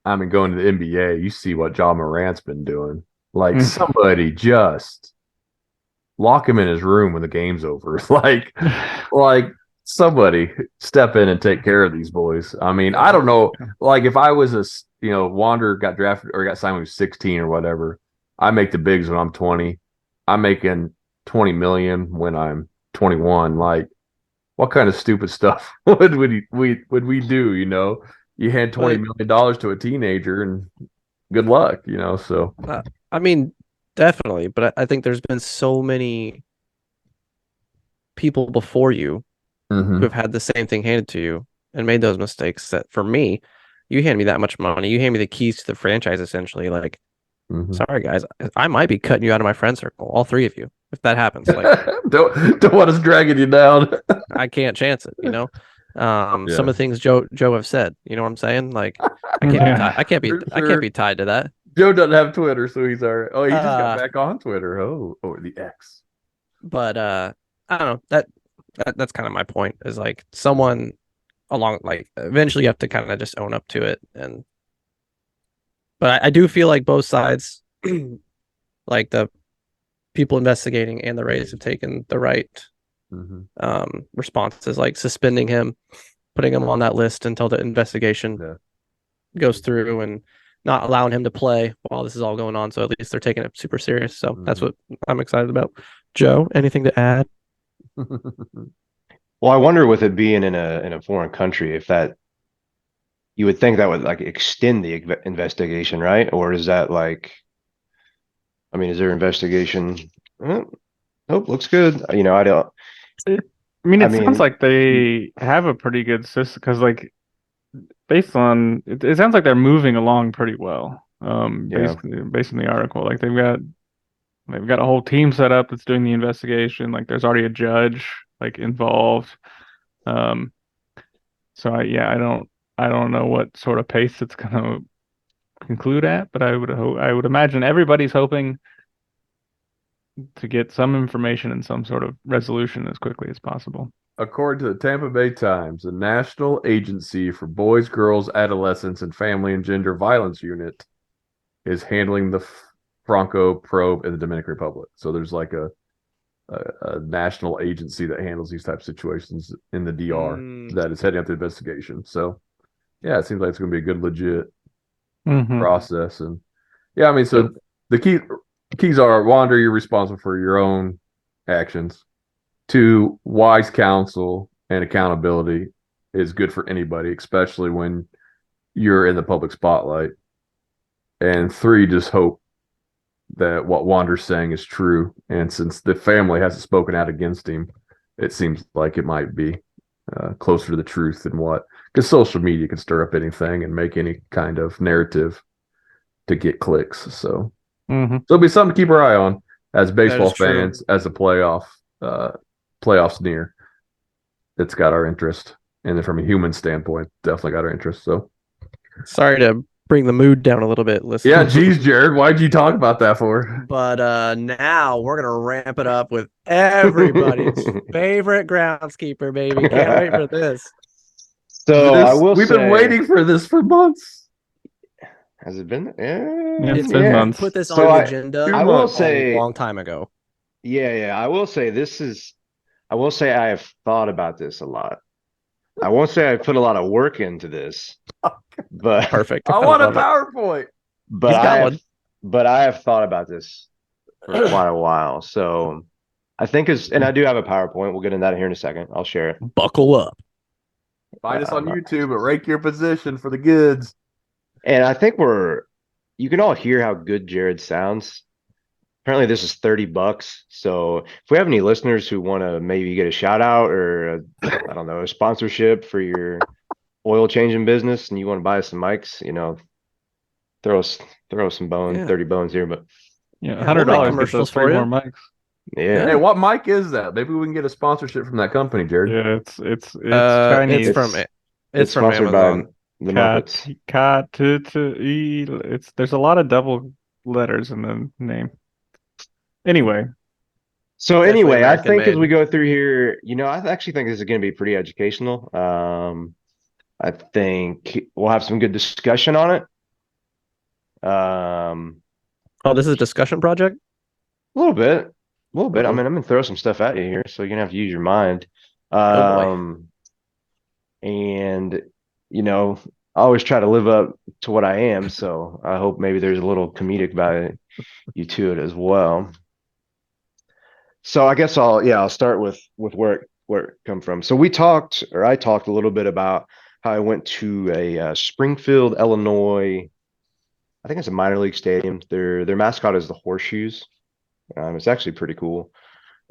I mean, going to the NBA, you see what John Morant's been doing. Like, somebody just lock him in his room when the game's over. like somebody step in and take care of these boys. I mean, I don't know. Like, if I was Wander got drafted or got signed when he was 16 or whatever, I make the bigs when I'm 20. I'm making 20 million when I'm 21. Like, what kind of stupid stuff would we do? You hand $20 million to a teenager and good luck. So
I mean, definitely, but I think there's been so many people before you who have had the same thing handed to you and made those mistakes that for me, you hand me that much money, you hand me the keys to the franchise essentially. Like, sorry guys, I might be cutting you out of my friend circle, all three of you. if that happens. Like,
don't want us dragging you down.
I can't chance it. Some
Yeah.
of the things Joe have said. You know what I'm saying? Like, I can't be tied. I can't be.
For
I
sure.
can't be tied to that.
Joe doesn't have Twitter, so he's all right. Oh, he just got
Uh,
back on Twitter. Oh, the X.
But I don't know. That's kind of my point. Is like someone along, like, eventually you have to kind of just own up to it. But I do feel like both sides, like the people investigating and the Rays, have taken the right responses, like suspending him, putting him on that list until the investigation goes through, and not allowing him to play while this is all going on. So at least they're taking it super serious. So that's what I'm excited about. Joe, anything to add?
Well, I wonder with it being in a foreign country, if that you would think that would like extend the investigation, right? Or is that like, I mean, is there investigation? Nope, looks good. I don't.
I mean, it sounds like they have a pretty good system because, like, based on it sounds like they're moving along pretty well. Based on the article, like they've got a whole team set up that's doing the investigation. Like, there's already a judge like involved. So I don't know what sort of pace it's gonna conclude at, but I would imagine everybody's hoping to get some information and some sort of resolution as quickly as possible.
According to the Tampa Bay Times, the National Agency for Boys, Girls, Adolescents, and Family and Gender Violence Unit is handling the Franco probe in the Dominican Republic. So there's like a national agency that handles these type of situations in the DR that is heading up the investigation. So yeah, it seems like it's going to be a good, legit process. And yeah, I mean, so the keys are: Wander, you're responsible for your own actions. 2, wise counsel and accountability is good for anybody, especially when you're in the public spotlight. And 3, just hope that what Wander's saying is true. And since the family hasn't spoken out against him, it seems like it might be closer to the truth than what, because social media can stir up anything and make any kind of narrative to get clicks. So, so it'll be something to keep our eye on as baseball fans, as the playoffs near. It's got our interest, and then from a human standpoint, definitely got our interest. So,
sorry to bring the mood down a little bit. Listen.
Yeah, geez, Jared, why'd you talk about that for?
But now we're gonna ramp it up with everybody's favorite groundskeeper, baby. Can't wait for this.
So
we've been waiting for this for months.
Has it been?
It's been months.
Put this on the agenda.
I will say
a long time ago.
Yeah. I will say I have thought about this a lot. I won't say I put a lot of work into this, but
perfect.
I want a PowerPoint.
But I have thought about this for quite a while. So I think and I do have a PowerPoint. We'll get into that here in a second. I'll share it.
Buckle up.
Find us on YouTube, but Rake your position for the goods.
And I think you can all hear how good Jared sounds. Apparently this is $30. So if we have any listeners who want to maybe get a shout out or I don't know, a sponsorship for your oil changing business and you want to buy some mics, throw some bones, 30 bones here, but
$100 gets us 3 more mics.
Yeah.
Hey, what mic is that? Maybe we can get a sponsorship from that company, Jared.
Yeah, it's Chinese.
It's from Amazon.
The Muppets.
There's a lot of double letters in the name. Anyway.
So anyway, I think as we go through here, I actually think this is going to be pretty educational. I think we'll have some good discussion on it.
This is a discussion project?
A little bit. I mean, I'm going to throw some stuff at you here, so you're going to have to use your mind. And, I always try to live up to what I am, so I hope maybe there's a little comedic value to it as well. So I guess I'll start with where it come from. So I talked a little bit about how I went to a Springfield, Illinois. I think it's a minor league stadium. Their mascot is the Horseshoes. It's actually pretty cool.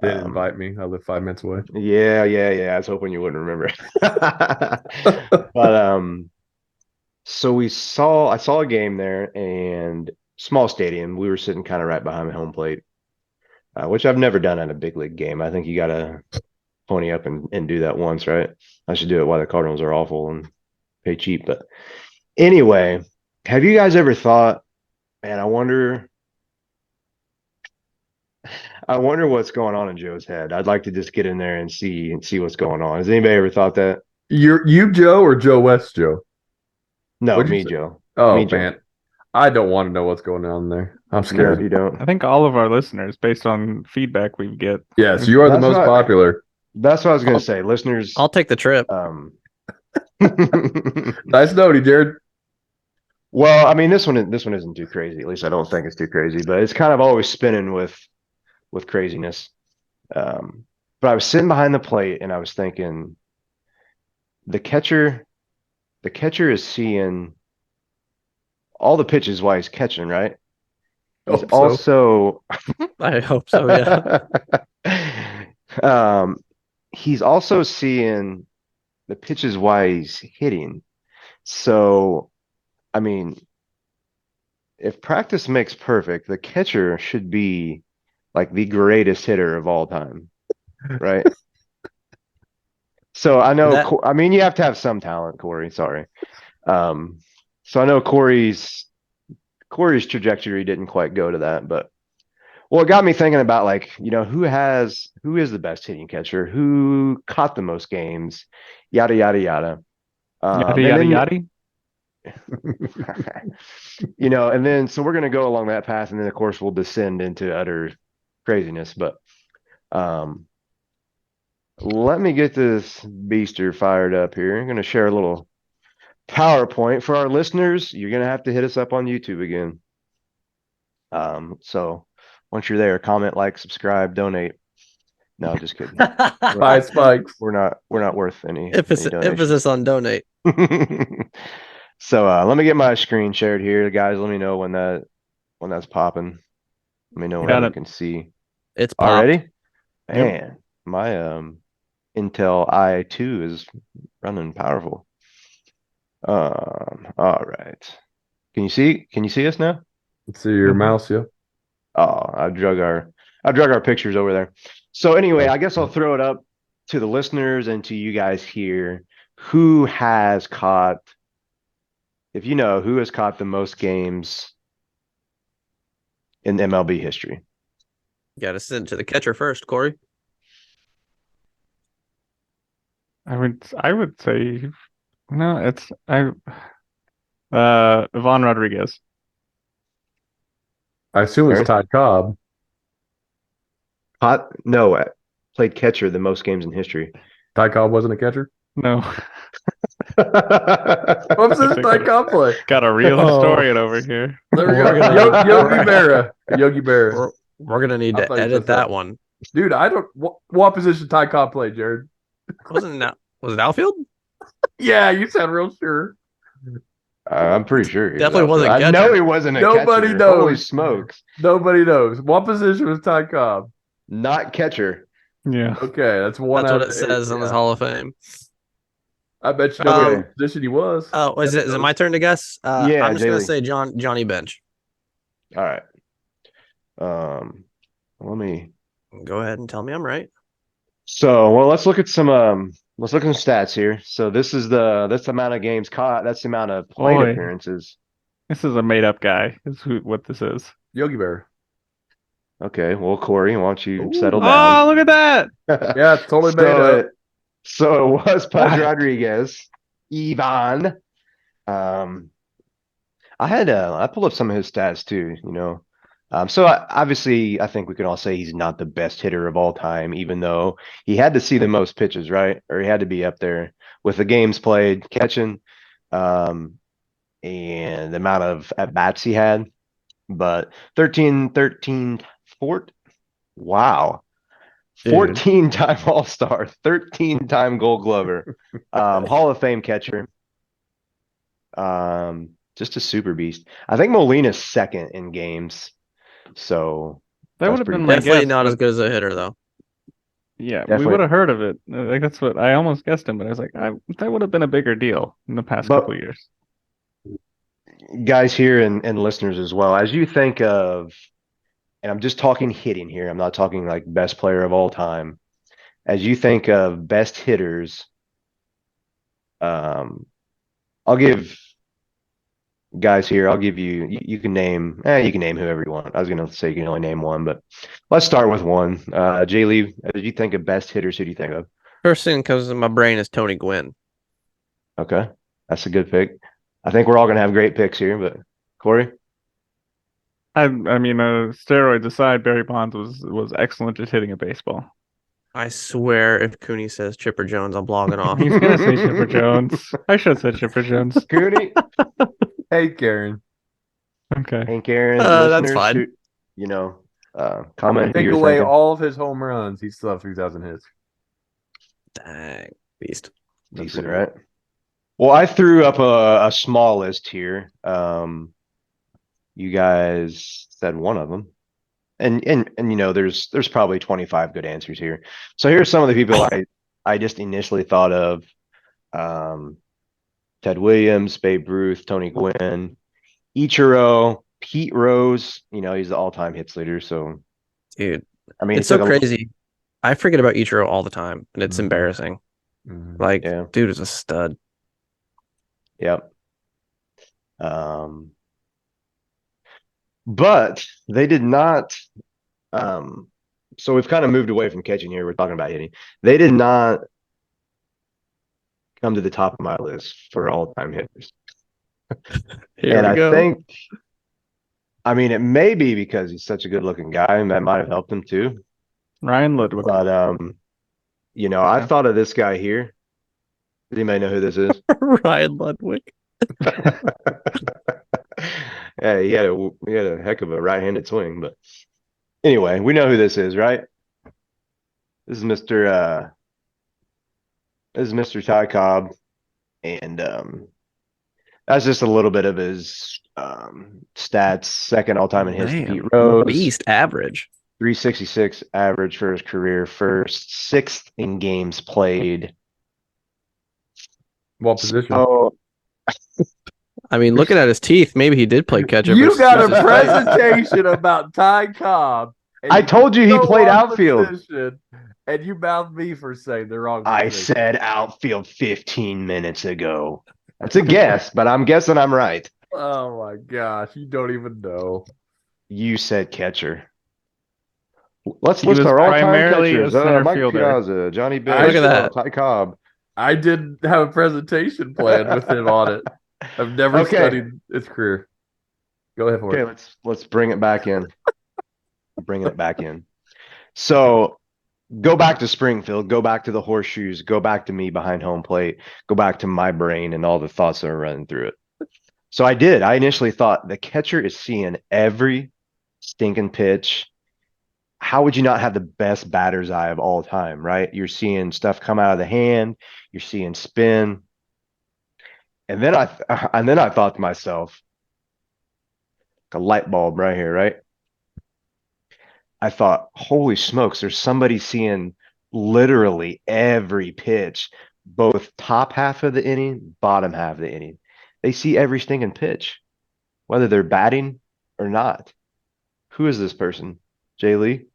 They didn't invite me. I live 5 minutes away.
Yeah. I was hoping you wouldn't remember. But so I saw a game there, and small stadium. We were sitting kind of right behind the home plate. which I've never done at a big league game. I think you got to pony up and do that once, right? I should do it while the Cardinals are awful and pay cheap. But anyway, have you guys ever thought, man, I wonder what's going on in Joe's head. I'd like to just get in there and see what's going on. Has anybody ever thought that?
You Joe or Joe West Joe?
No,
What'd you
me,
say?
Joe.
Oh
Me, Joe.
man, I don't want to know what's going on there. I'm
No,
scared.
you don't.
I think all of our listeners, based on feedback we get,
Yes, you are the
That's
most
what-
popular.
That's what I was gonna
I'll-
say. Listeners,
I'll take the trip.
Nice knowing, Jared.
well, I mean, this one isn't too crazy. At least I don't think it's too crazy, but it's kind of always spinning with craziness. But I was sitting behind the plate and I was thinking, the catcher is seeing all the pitches while he's catching, right? He's
Hope so.
also
I hope so. Yeah.
He's also seeing the pitches while he's hitting. So, I mean, if practice makes perfect, the catcher should be like the greatest hitter of all time, right? So I know,
That-
I mean, you have to have some talent, Corey. Sorry. So I know Corey's trajectory didn't quite go to that, but well, it got me thinking about like, who is the best hitting catcher, who caught the most games, yada yada yada.
yada
And
yada
then,
yada.
and then so we're gonna go along that path, and then of course we'll descend into utter craziness. But let me get this beaster fired up here. I'm gonna share a little PowerPoint for our listeners. You're gonna have to hit us up on YouTube again. So once you're there, comment, like, subscribe, donate. No, just kidding.
Bye, Spikes.
We're not worth any
Emphasis on donate.
So let me get my screen shared here, guys. Let me know when that's popping. Let me know when
Got
I
it.
can see
It's popped.
already.
Yep.
Man, my Intel i2 is running powerful. All right. Can you see us now?
Let's see your
Mhm.
mouse, yeah.
Oh, I drug our pictures over there. So anyway, I guess I'll throw it up to the listeners and to you guys here. Who has caught, if you know, who has caught the most games in MLB history?
You got to send it to the catcher first, Corey.
I would say no. It's Ivan Rodriguez.
I assume it's
Eric?
Ty Cobb.
No, played catcher the most games in history.
Ty Cobb wasn't a catcher.
No,
What position did Ty Cobb play?
got a real
Oh.
historian over here.
There we
We're
go.
gonna-
Yogi Berra. Yogi Berra.
We're gonna need
I
to
thought you
edit
said that.
that one.
Dude, I don't. What position Ty Cobb played, Jared?
Was it outfield?
Yeah, you sound real sure.
I'm pretty sure.
Definitely wasn't
I know
catcher.
he wasn't a
Nobody
catcher.
knows.
Holy smokes.
Nobody knows. What position was Ty Cobb?
Not catcher.
Yeah.
Okay, that's one
That's
out
what
of
it says
eight,
on his
yeah.
Hall of Fame.
I bet you know
Okay.
what position he was.
Oh, is it my turn to guess?
Yeah,
I'm just gonna
Jaylee.
say Johnny Bench.
All right. Let me.
Go ahead and tell me I'm right.
So, well, let's look at some stats here. So that's the amount of games caught. That's the amount of plate
Boy.
appearances.
This is a made up guy. Is what this is.
Yogi Berra.
Okay, well, Corey, why don't you
Ooh.
settle
Oh,
down?
look at that!
Yeah, it's totally made up.
So it was Pudge
What?
Rodriguez, Ivan. I pulled up some of his stats too, So obviously, I think we can all say he's not the best hitter of all time, even though he had to see the most pitches, right? Or he had to be up there with the games played, catching, and the amount of at bats he had. But 4, wow.
Dude.
14-time All-Star, 13-time Gold Glover, Hall of Fame catcher. Just a super beast. I think Molina's second in games. So
That
that's
would have
pretty
been my
Definitely
guess.
not as
but-
good as a hitter though.
Yeah, we
Definitely.
would have heard of it. Like that's what I almost guessed him, but I was like, that would have been a bigger deal in the past
But-
couple of years.
guys here and listeners as well, as you think of and I'm just talking hitting here. I'm not talking like best player of all time. As you think of best hitters, I'll give guys here. I'll give you. You can name. You can name whoever you want. I was gonna say you can only name one, but let's start with one. Jay Lee, as you think of best hitters, who do you think of?
First thing that comes to my brain is Tony Gwynn.
Okay, that's a good pick. I think we're all gonna have great picks here, but Corey.
I mean, steroids aside, Barry Bonds was excellent at hitting a baseball.
I swear, if Cooney says Chipper Jones, I'm blogging off.
He's gonna say Chipper Jones. I should have said Chipper Jones.
Cooney.
Hey, Karen.
Okay.
Hank Aaron,
That's
listeners,
fine.
shoot, comment who
Take
you're
away
thinking.
all of his home runs. He still have 3,000 hits.
Dang, beast.
Decent, right? Well, I threw up a small list here. You guys said one of them, and there's probably 25 good answers here. So here's some of the people I just initially thought of: Ted Williams, Babe Ruth, Tony Gwynn, Ichiro, Pete Rose. He's the all-time hits leader. So
Dude,
I mean,
it's so crazy. I forget about Ichiro all the time, and it's embarrassing. Like,
Yeah.
dude is a stud.
Yep. But they did not. So we've kind of moved away from catching here. We're talking about hitting. They did not come to the top of my list for all-time hitters.
Here
And
we
I
go.
think, I mean, it may be because he's such a good-looking guy, and that might have helped him too.
Ryan Ludwig.
But I thought of this guy here. Does anybody know who this is?
Ryan Ludwig.
Yeah, he had a heck of a right-handed swing, but anyway, we know who this is, right? This is Mr. Ty Cobb, and that's just a little bit of his stats. Second all-time in hits to Pete Rose.
Beast average.
366 average for his career. First, sixth in games played.
What position?
Oh,
I mean, looking at his teeth, maybe he did play catch up.
You got a presentation about Ty Cobb.
I told you he played outfield.
And you mouthed me for saying the wrong
I
position.
said outfield 15 minutes ago. That's a guess, but I'm guessing I'm right.
Oh my gosh, you don't even know.
You said catcher. Let's
He
list
was
our all-time
primarily a
catchers.
center
Mike
fielder.
Piazza, Johnny
Look
Bench,
at that.
Ty Cobb.
I didn't have a presentation planned with him on it. I've never studied his career. Go ahead for it.
Okay, let's bring it back in. Bringing it back in. So go back to Springfield, go back to the horseshoes, go back to me behind home plate, go back to my brain and all the thoughts that are running through it. So I did. I initially thought the catcher is seeing every stinking pitch. How would you not have the best batter's eye of all time, right? You're seeing stuff come out of the hand, you're seeing spin. And then I thought to myself, like a light bulb right here, right? I thought, holy smokes, there's somebody seeing literally every pitch, both top half of the inning, bottom half of the inning. They see every stinking pitch, whether they're batting or not. Who is this person? Jay Lee?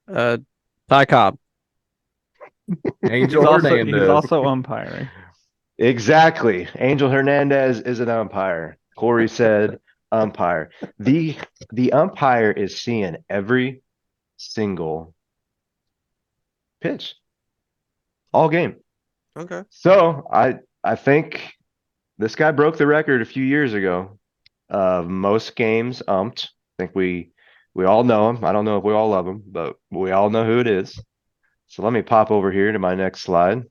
Ty Cobb.
Angel
He's
Hernandez.
also umpiring.
Exactly. Angel Hernandez is an umpire. Corey said umpire. The umpire is seeing every single pitch all game.
Okay.
So I think this guy broke the record a few years ago of most games umped. I think we all know him. I don't know if we all love him, but we all know who it is. So let me pop over here to my next slide.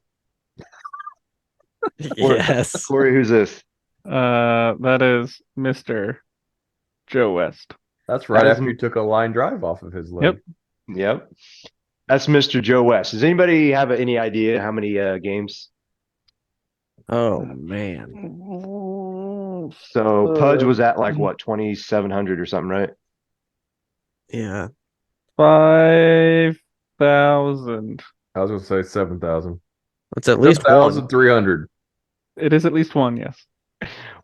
Yes.
Corey, who's this?
That is Mr. Joe West.
That's right
That is-
after you took a line drive off of his leg.
Yep. That's Mr. Joe West. Does anybody have any idea how many games?
Oh man.
So Pudge was at like what, 2,700 or something, right?
Yeah.
5,000.
I was going to say 7,000.
It's at least one.
7,300.
It is at least one, yes.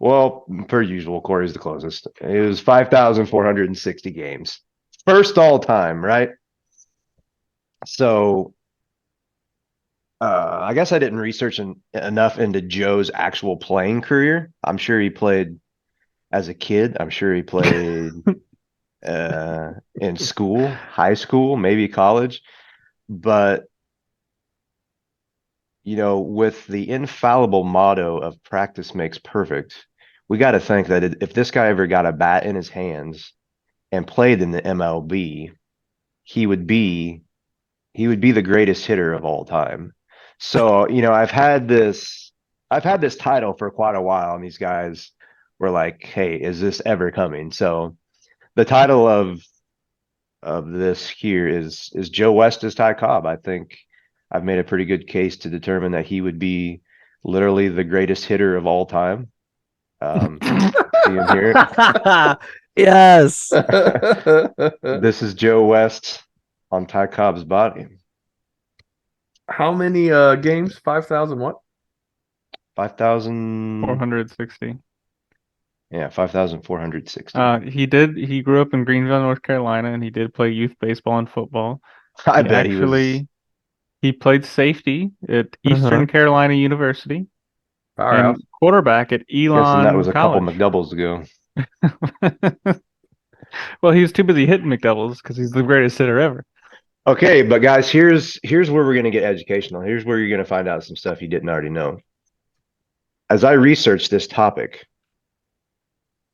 Well, per usual, Corey's the closest. It was 5,460 games. First all time, right? So I guess I didn't research enough into Joe's actual playing career. I'm sure he played as a kid. I'm sure he played in school, high school, maybe college. But, with the infallible motto of practice makes perfect, we got to think that if this guy ever got a bat in his hands and played in the MLB, he would be the greatest hitter of all time. So, I've had this title for quite a while, and these guys were like, "Hey, is this ever coming?" So, the title of this here is Joe West is Ty Cobb. I think I've made a pretty good case to determine that he would be literally the greatest hitter of all time. See him here.
Yes.
This is Joe West on Ty Cobb's body.
How many games? 5,000 what?
5,000.
460.
Yeah, 5,460.
He grew up in Greenville, North Carolina, and he did play youth baseball and football.
I
He
bet he was.
actually he played safety at Eastern Carolina University
Powerhouse.
and quarterback at
Guessing that was
Elon
a couple
College.
McDoubles ago.
Well, he was too busy hitting McDoubles because he's the greatest hitter ever.
Okay, but guys, here's where we're gonna get educational. Here's where you're gonna find out some stuff you didn't already know. As I researched this topic,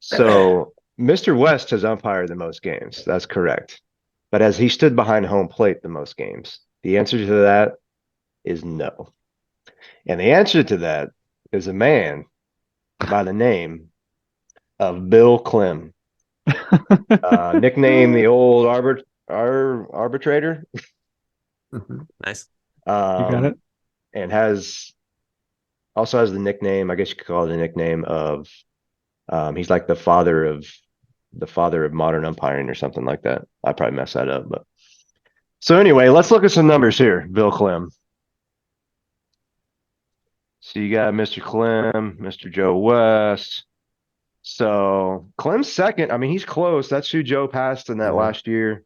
so Mr. West has umpired the most games. That's correct. But has he stood behind home plate the most games? The answer to that is no. And the answer to that is a man by the name of Bill Clem, nicknamed the old arbitrator.
Nice.
You got it?
And also has the nickname, I guess you could call it the nickname of, he's like the father of modern umpiring or something like that. I probably messed that up, but so anyway, let's look at some numbers here. Bill Clem. So you got Mr. Clem, Mr. Joe West. So Clem's second. I mean, he's close. That's who Joe passed in that last year,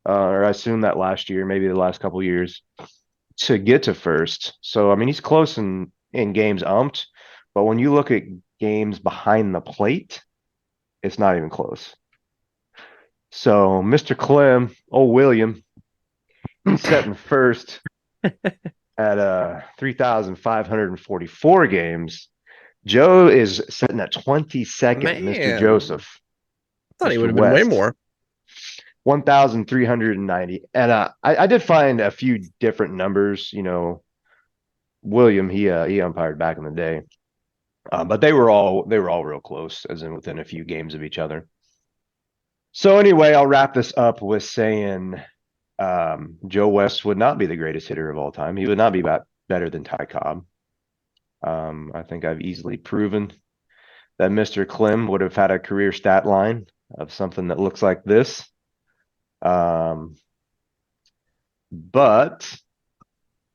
or I assume that last year, maybe the last couple years, to get to first. So I mean, he's close in games umped, but when you look at games behind the plate, it's not even close. So Mr. Clem, William, he's setting first at 3,544 games. Joe is sitting at 22nd, Mr.
Man.
Joseph.
I thought he
Mr.
would have been way
West.
more.
1,390. And I did find a few different numbers. William, he umpired back in the day. But they were all real close, as in within a few games of each other. So anyway, I'll wrap this up with saying Joe West would not be the greatest hitter of all time. He would not be better than Ty Cobb. I think I've easily proven that Mr. Clem would have had a career stat line of something that looks like this. But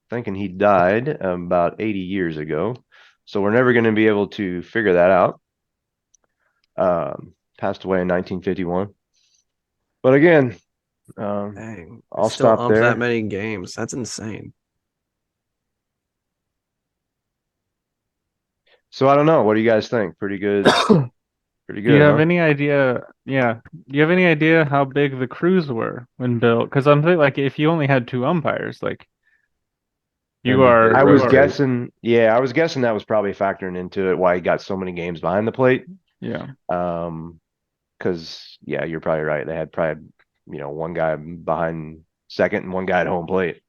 thinking he died about 80 years ago. So we're never going to be able to figure that out. Passed away in 1951. But again,
Dang.
I'll
Still
stop
umped
there.
that many games. That's insane.
So I don't know. What do you guys think? Pretty good. Pretty
Do you
good,
have
huh?
any idea? Yeah. Do you have any idea how big the crews were when built? Because I'm thinking, like, if you only had two umpires, like,
And
you
the
are.
big
I
you
was
are-
rotation.
guessing, I was guessing that was probably factoring into it why he got so many games behind the plate.
Yeah.
Because you're probably right. They had probably, one guy behind second and one guy at home plate.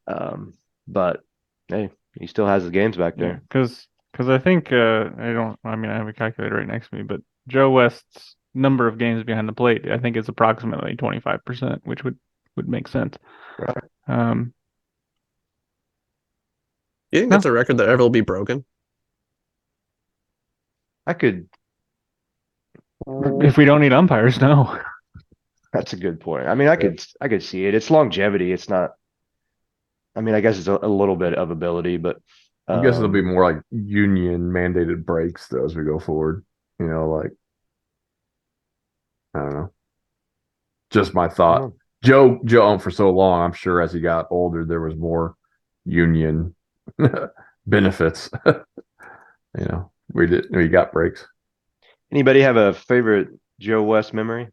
But hey, he still has the games back
Yeah.
there.
Because I think I have a calculator right next to me, but Joe West's number of games behind the plate, I think, is approximately 25%, which would make sense.
Right.
You think
No.
that's a record that ever will be broken?
I could.
If we don't need umpires, no.
That's a good point. I mean, I could see it. It's longevity. It's not. I mean, I guess it's a little bit of ability, but
I guess it'll be more like union mandated breaks though as we go forward. Like I don't know. Just my thought.
Oh.
Joe owned for so long. I'm sure as he got older, there was more union benefits. We got breaks.
Anybody have a favorite Joe West memory?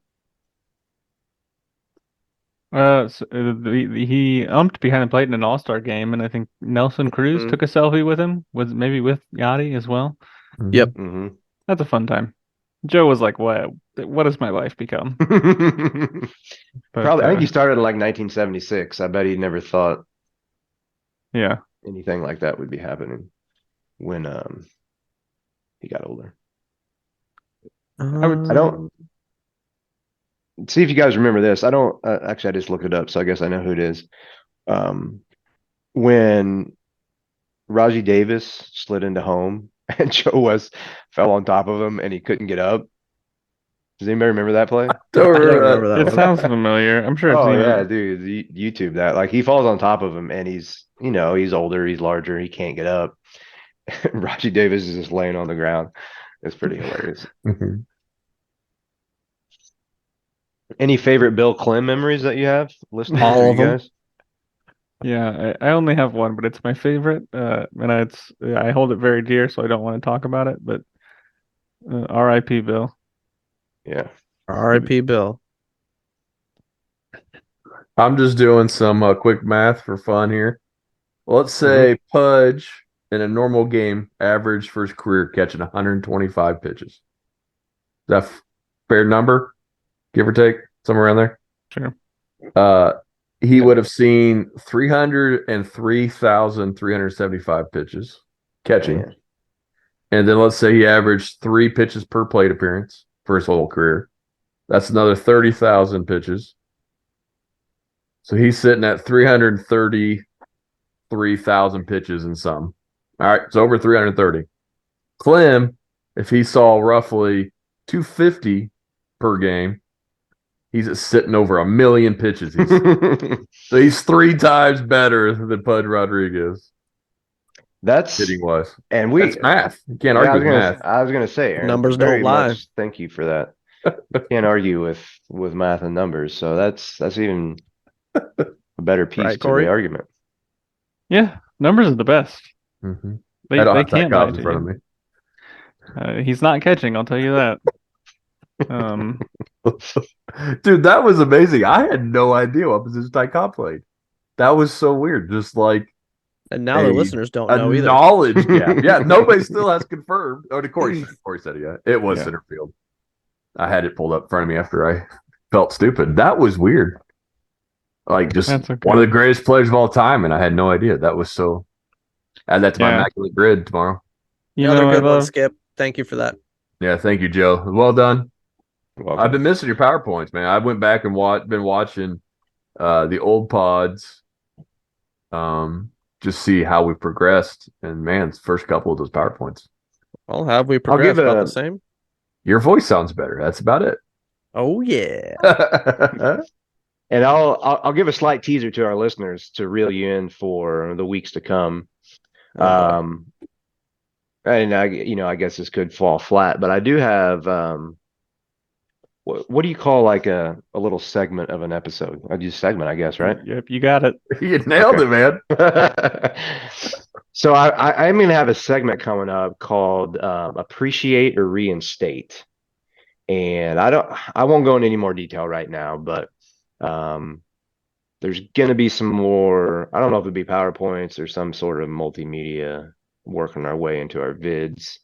He umped behind the plate in an All-Star game, and I think Nelson Cruz
Mhm.
took a selfie with him, maybe with Yachty as well.
Yep.
Mm-hmm.
That's a fun time. Joe was like, what has my life become? But
Probably, I think he started in like 1976. I bet he never thought
yeah.
anything like that would be happening when he got older. I don't see if you guys remember this. I don't actually. I just looked it up, so I guess I know who it is. When Raji Davis slid into home and Joe West fell on top of him and he couldn't get up. Does anybody remember that play?
Don't
I don't remember that
It
one.
sounds familiar. I'm sure it's
Oh
either.
yeah, dude, YouTube that. Like he falls on top of him and he's older, he's larger, he can't get up. Raji Davis is just laying on the ground. It's pretty hilarious.
Mhm.
Any favorite Bill Clem memories that you have? Listeners
All
or you
of them.
guys?
Yeah, I only have one, but it's my favorite. And I hold it very dear, so I don't want to talk about it. But R.I.P. Bill.
Yeah.
R.I.P. Bill.
I'm just doing some quick math for fun here. Let's
Mm-hmm.
say Pudge in a normal game averaged for his career catching 125 pitches. Is that fair number? Give or take, somewhere around there?
Sure.
He would have seen 303,375 pitches catching.
Man.
And then let's say he averaged 3 pitches per plate appearance for his whole career. That's another 30,000 pitches. So he's sitting at 333,000 pitches and some. All right, so over 330. Clem, if he saw roughly 250 per game, he's sitting over 1,000,000 pitches. So he's 3 times better than Pudge Rodriguez
That's
hitting wise.
and
That's math. You can't argue with math.
I was gonna say, Aaron,
Numbers
very
don't lie.
much thank you for that. Can't argue with math and numbers, so that's even a better piece
Right,
to
Corey?
the argument.
Yeah, numbers are the best.
Mm-hmm.
They
I don't have Ty
can't lie
Cobb in
to
front
you.
of me.
He's not catching, I'll tell you that.
Dude, that was amazing. I had no idea what position Ty Cobb played. That was so weird. Just like
And now the listeners don't
a
know either.
knowledge gap. Yeah, nobody still has confirmed. Oh, Corey said it. Yeah, it was
Yeah.
center field. I had it pulled up in front of me after I felt stupid. That was weird. Like just
That's okay.
one of the greatest players of all time, and I had no idea. That was so. Add that to my
Yeah.
immaculate grid tomorrow.
Another
I
good one,
love
Skip. Thank you for that.
Yeah, thank you, Joe. Well done.
Welcome.
I've been missing your PowerPoints, man. I went back and been watching the old pods, just see how we progressed. And man, first couple of those PowerPoints.
Well, have we
I'll give
progressed about
a-
the same?
Your voice sounds better. That's about it.
Oh yeah.
And I'll give a slight teaser to our listeners to reel you in for the weeks to come.
Oh, boy.
And I guess this could fall flat, but I do have what do you call like a little segment of an episode? I do segment, I guess, right?
Yep, you got it.
You nailed
Okay.
it, man.
So I'm going to have a segment coming up called Appreciate or Reinstate. And I won't go into any more detail right now, but there's going to be some more, I don't know if it'd be PowerPoints or some sort of multimedia working our way into our vids.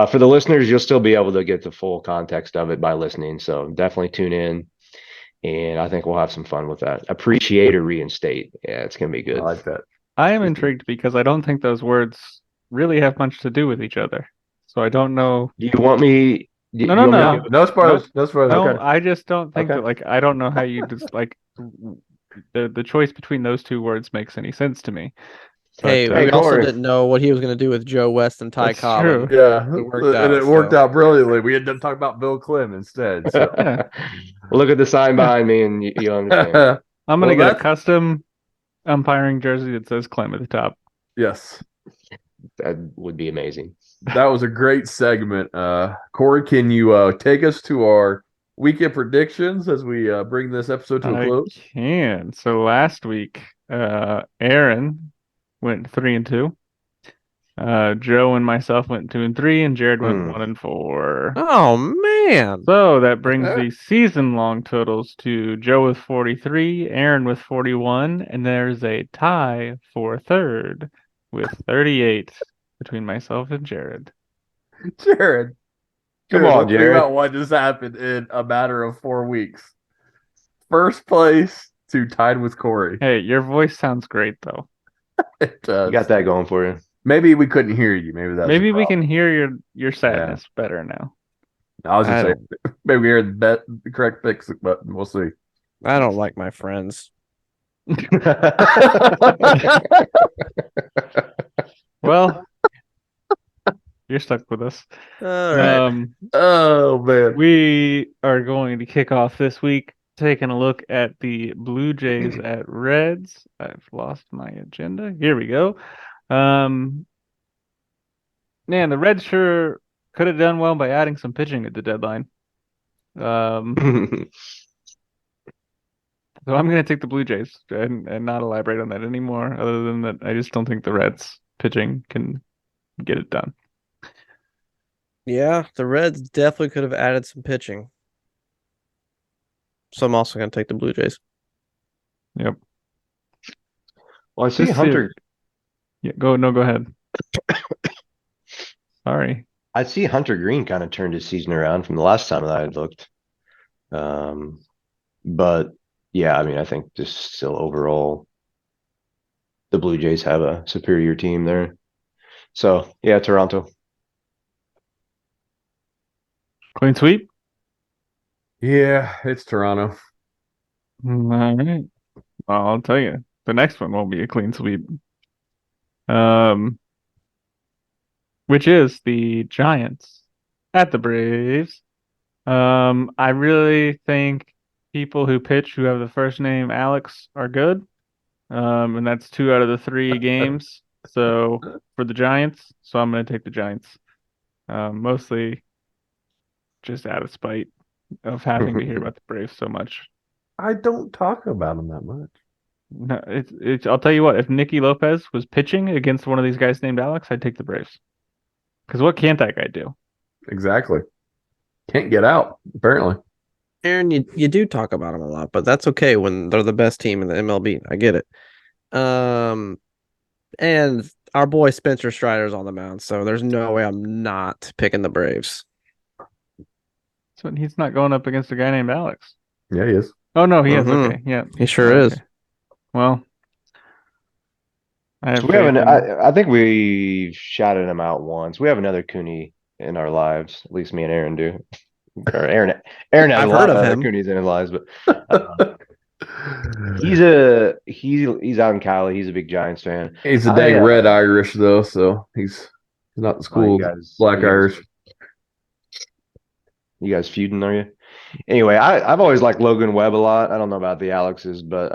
For the listeners, you'll still be able to get the full context of it by listening. So definitely tune in. And I think we'll have some fun with that. Appreciate or reinstate. Yeah, it's going to be good.
I like that.
I am intrigued because I don't think those words really have much to do with each other. So I don't know.
Do you want me?
No, no, no.
No spoilers. No spoilers.
No,
Okay.
I just don't think
Okay.
that, like, I don't know how you just, like, the choice between those two words makes any sense to me.
Hey,
But,
we also
Corey.
didn't know what he was going to do with Joe West and Ty
That's
Cobb.
true.
and
Yeah,
It worked
and
out,
it worked
so.
out brilliantly. We ended up talking about Bill Clem instead. So.
Yeah.
Look at the sign behind me, and you'll understand.
I'm going to
Well,
get a custom umpiring jersey that says Clem at the top.
Yes.
That would be amazing.
That was a great segment. Corey, can you take us to our weekend predictions as we bring this episode to a
I
close?
can. So last week, Aaron went 3-2. Joe and myself went 2-3, and Jared went
Hmm.
1-4.
Oh man.
So that brings
Yeah.
the season-long totals to Joe with 43, Aaron with 41, and there's a tie for third with 38 between myself and Jared.
Jared,
Come
Jared,
on,
let's think about
Jared.
what just happened in a matter of 4 weeks. First place to tied with Corey.
Hey, your voice sounds great though.
It
You got
does.
that going for you.
Maybe we couldn't hear you. Maybe that's
Maybe
the
we
problem.
can hear your sadness better now.
I was just
I
saying,
don't
maybe we hear the correct fix button. We'll see.
I don't like my friends.
Well, you're stuck with us.
All right.
Oh man.
We are going to kick off this week taking a look at the Blue Jays at Reds. I've lost my agenda. Here we go. Man, the Reds sure could have done well by adding some pitching at the deadline. So I'm going to take the Blue Jays and not elaborate on that anymore, other than that I just don't think the Reds pitching can get it done.
Yeah, the Reds definitely could have added some pitching. So I'm also going to take the Blue Jays.
Yep.
Well, I see
This
Hunter.
Yeah, go ahead. Sorry.
I see Hunter Green kind of turned his season around from the last time that I had looked. But yeah, I mean, I think just still overall, the Blue Jays have a superior team there. So yeah, Toronto.
Clean sweep?
Yeah, it's Toronto.
All right. Well, I'll tell you, the next one won't be a clean sweep. Which is the Giants at the Braves. I really think people who pitch who have the first name Alex are good. And that's 2 out of the 3 games. So for the Giants, so I'm going to take the Giants. Mostly just out of spite of having to hear about the Braves so much.
I don't talk about them that much.
No, it's. I'll tell you what. If Nicky Lopez was pitching against one of these guys named Alex, I'd take the Braves. Because what can't that guy do?
Exactly. Can't get out, apparently.
Aaron, you do talk about them a lot, but that's okay when they're the best team in the MLB. I get it. And our boy Spencer Strider's on the mound, so there's no way I'm not picking the Braves.
So he's not going up against a guy named Alex.
Yeah, he is.
Oh no, he is.
Mhm.
Okay, yeah,
He sure
okay.
is.
Well, I have
We haven't.
faith in.
I think we shouted him out once. We have another Cooney in our lives. At least me and Aaron do. Or Aaron has
I've
a
heard
lot
of
of other
him.
Coonies in his lives, but he's out in Cali. He's a big Giants fan.
He's a dang red Irish though, so he's not the school black Irish.
You guys feuding, are you? Anyway, I've always liked Logan Webb a lot. I don't know about the Alexes, but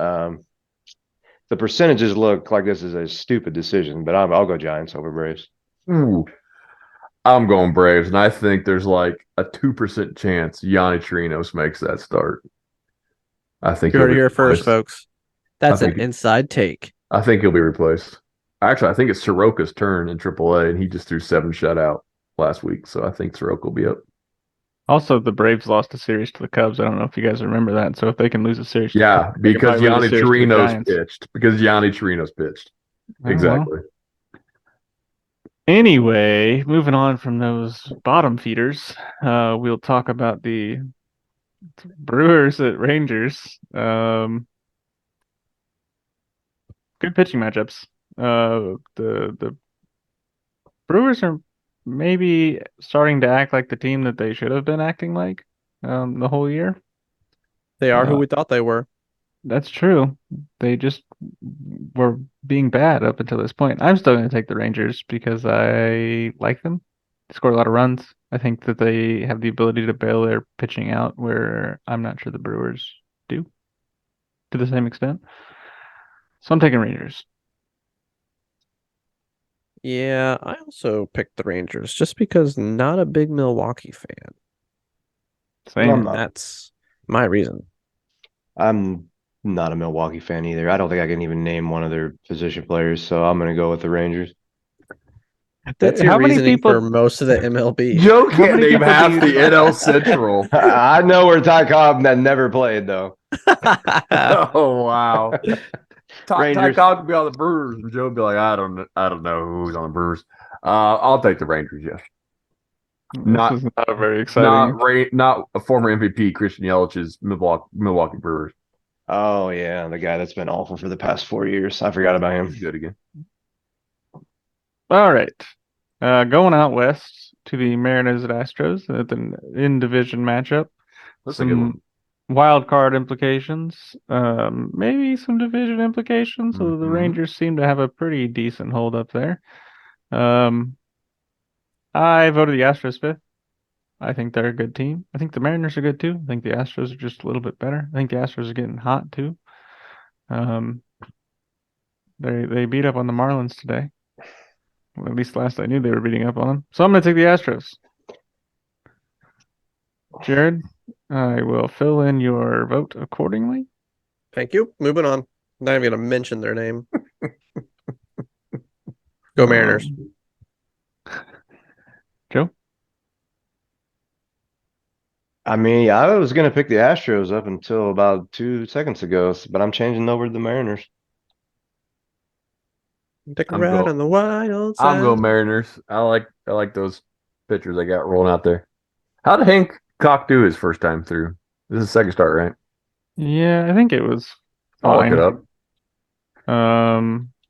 the percentages look like this is a stupid decision. But I'll go Giants over Braves.
Ooh. I'm going Braves, and I think there's like a 2% chance Yanni Trinos makes that start. I think
You
he'll
heard it
be
here first,
replaced.
folks. That's
I
an
think-
inside take.
I think he'll be replaced. Actually, I think it's Soroka's turn in AAA, and he just threw 7 shutout last week, so I think Soroka will be up.
Also, the Braves lost a series to the Cubs. I don't know if you guys remember that. So if they can lose a series, to the
Yeah,
Cubs, they
because
might lose a
Yanni
series to the
Trinos
Giants.
pitched. Because Yanni Trinos pitched.
Oh, well.
Exactly.
Anyway, moving on from those bottom feeders, we'll talk about the Brewers at Rangers. Good pitching matchups. The Brewers are maybe starting to act like the team that they should have been acting like the whole year.
They are who we thought they were.
That's true. They just were being bad up until this point. I'm still going to take the Rangers because I like them. They score a lot of runs. I think that they have the ability to bail their pitching out where I'm not sure the Brewers do to the same extent. So I'm taking Rangers.
Yeah, I also picked the Rangers just because not a big Milwaukee fan.
Same.
I'm
And
not.
that's my reason.
I'm not a Milwaukee fan either. I don't think I can even name one of their position players, so I'm gonna go with the Rangers.
That's your
How many
reasoning for
people?
most of the MLB.
Joe
How
can't
many
name
people do
half
you-
the NL Central.
I know where Ty Cobb that never played though.
Oh wow. Ty
Rangers.
Cobb would be on the Brewers, and Joe would be like, I don't know who's on the Brewers. I'll take the Rangers. Yes, Not-
This is not a very exciting.
not a former MVP Christian Yelich's Milwaukee Brewers.
Oh yeah, the guy that's been awful for the past 4 years. I forgot about
He's
him.
good again.
All right. Going out west to the Mariners at Astros at the in division matchup.
That's a good one.
Some wild card implications, maybe some division implications. So the
Mhm.
Rangers seem to have a pretty decent hold up there. I voted the Astros fifth. I think they're a good team. I think the Mariners are good too. I think the Astros are just a little bit better. I think the Astros are getting hot too. They beat up on the Marlins today. Well, at least last I knew they were beating up on them. So I'm going to take the Astros. Jared, I will fill in your vote accordingly.
Thank you. Moving on. Not even gonna mention their name. Go Mariners.
Joe?
I mean, I was gonna pick the Astros up until about 2 seconds ago, but I'm changing over to the Mariners.
Take a
I'm
ride
go-
on the wild
I'm
side.
going Mariners. I like those pitchers they got rolling out there. How did Hancock do his first time through? This is his second start, right?
Yeah, I think it was
I'll look
fine.
it up.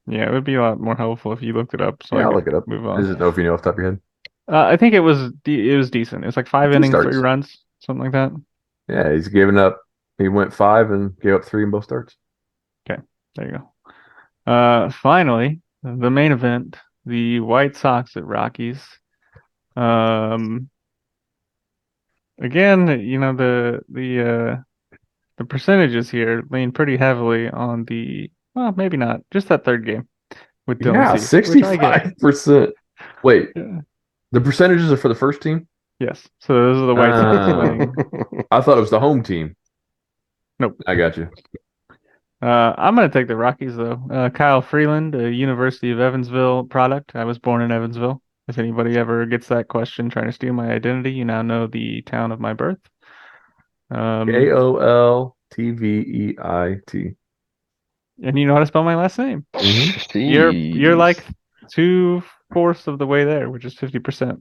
Yeah, it would be a lot more helpful if you looked it up. So
Yeah,
I
I'll
could
look it up.
move
I
on.
just know if you know off the top of your head.
I think it was decent. It was like 5 innings,
starts.
3 runs, something like that.
Yeah, he's given up. He went 5 and gave up 3 in both starts.
There you go. Finally, the main event, the White Sox at Rockies. Again, the percentages here lean pretty heavily on well, maybe not, just that third game with Dylan
Yeah,
Cease, which I get.
65%. Wait,
Yeah.
the percentages are for the first team?
Yes. So those are the White Sox
Ah.
winning.
I thought it was the home team.
Nope.
I got you.
I'm going to take the Rockies, though. Kyle Freeland, a University of Evansville product. I was born in Evansville. If anybody ever gets that question trying to steal my identity, you now know the town of my birth.
KOLTVEIT.
And you know how to spell my last name. You're like 2/4 of the way there, which is 50%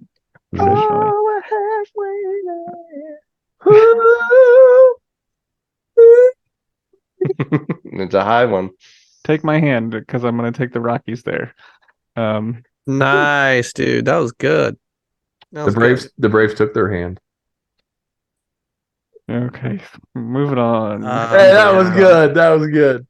traditionally.
It's a high one.
Take my hand because I'm going to take the Rockies there.
Nice, dude. That was good. That was good.
The Braves took their hand.
Okay, moving on.
Hey, that was good. That was good.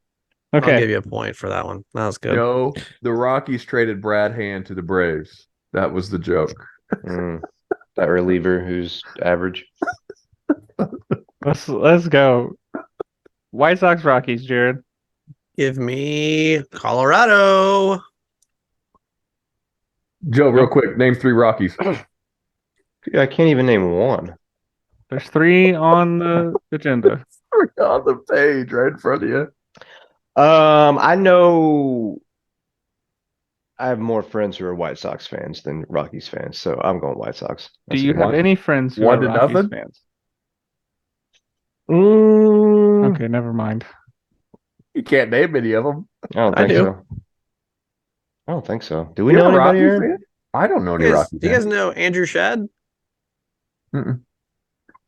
I'll give
Okay,
you a point for that one. That was good.
Joe, the Rockies traded Brad Hand to the Braves. That was the joke.
That reliever who's average.
let's go. White Sox Rockies, Jared.
Give me Colorado.
Joe, real quick, name 3 Rockies.
I can't even name one.
There's 3 on the agenda.
On the page right in front of you.
I know I have more friends who are White Sox fans than Rockies fans, so I'm going White Sox.
Do you have
one.
any friends who
1
are
to
Rockies
nothing?
fans?
Mm,
Okay, never mind.
You can't name any of them.
I don't
I
think
do.
so. I don't think so. Do we
You're
know
a
anybody
Rocky
here?
fan? I don't know any
Do you
Rocky
guys know Andrew Shad?
fans.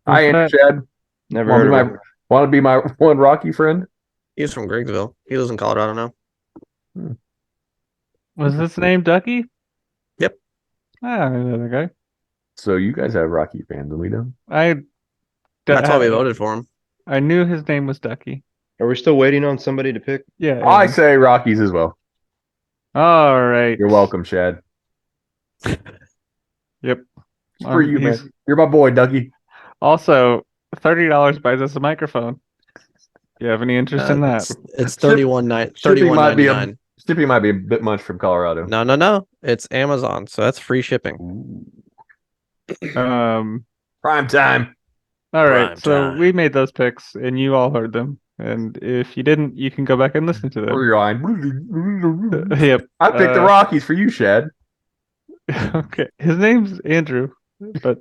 Hi,
What's
Andrew
that?
Chad.
Never heard of him.
Want to be my one Rocky friend?
He's from Griggsville. He lives in Colorado now.
Was this name Ducky?
Yep.
Ah, the other guy.
So you guys have Rocky fans, and we don't.
That's why we voted for him.
I knew his name was Ducky.
Are we still waiting on somebody to pick?
Yeah.
I
Aaron.
say Rockies as well.
All right.
You're welcome, Shad.
Yyep.
It's for you,
he's-
man. You're my boy, Dougie.
Also, $30 buys us a microphone. You have any interest in that?
It's 31.99.
Stippy might be a bit much from Colorado.
No. It's Amazon, so that's free shipping.
Prime time.
All right,
Prime
so
time.
we made those picks, and you all heard them. And if you didn't, you can go back and listen to them.
Rewind.
Yep.
I picked the Rockies for you, Shad.
Okay, his name's Andrew, but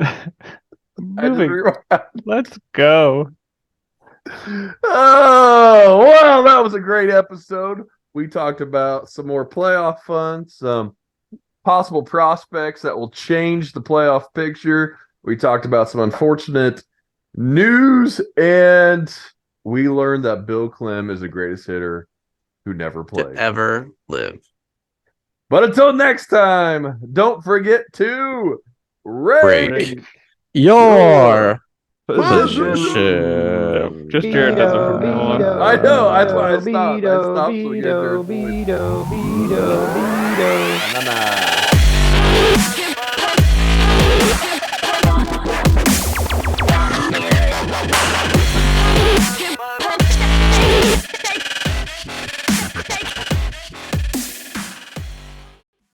I just
moving.
rewind.
Let's go.
Oh, well, that was a great episode. We talked about some more playoff fun, some possible prospects that will change the playoff picture. We talked about some unfortunate news, and we learned that Bill Clem is the greatest hitter who never
To
played.
ever live.
But until next time, don't forget to rake
Your
position.
position.
Just Jared does it from now on.
I know. That's why I stopped. I stopped so you guys are.
Beto.
Nah, nah.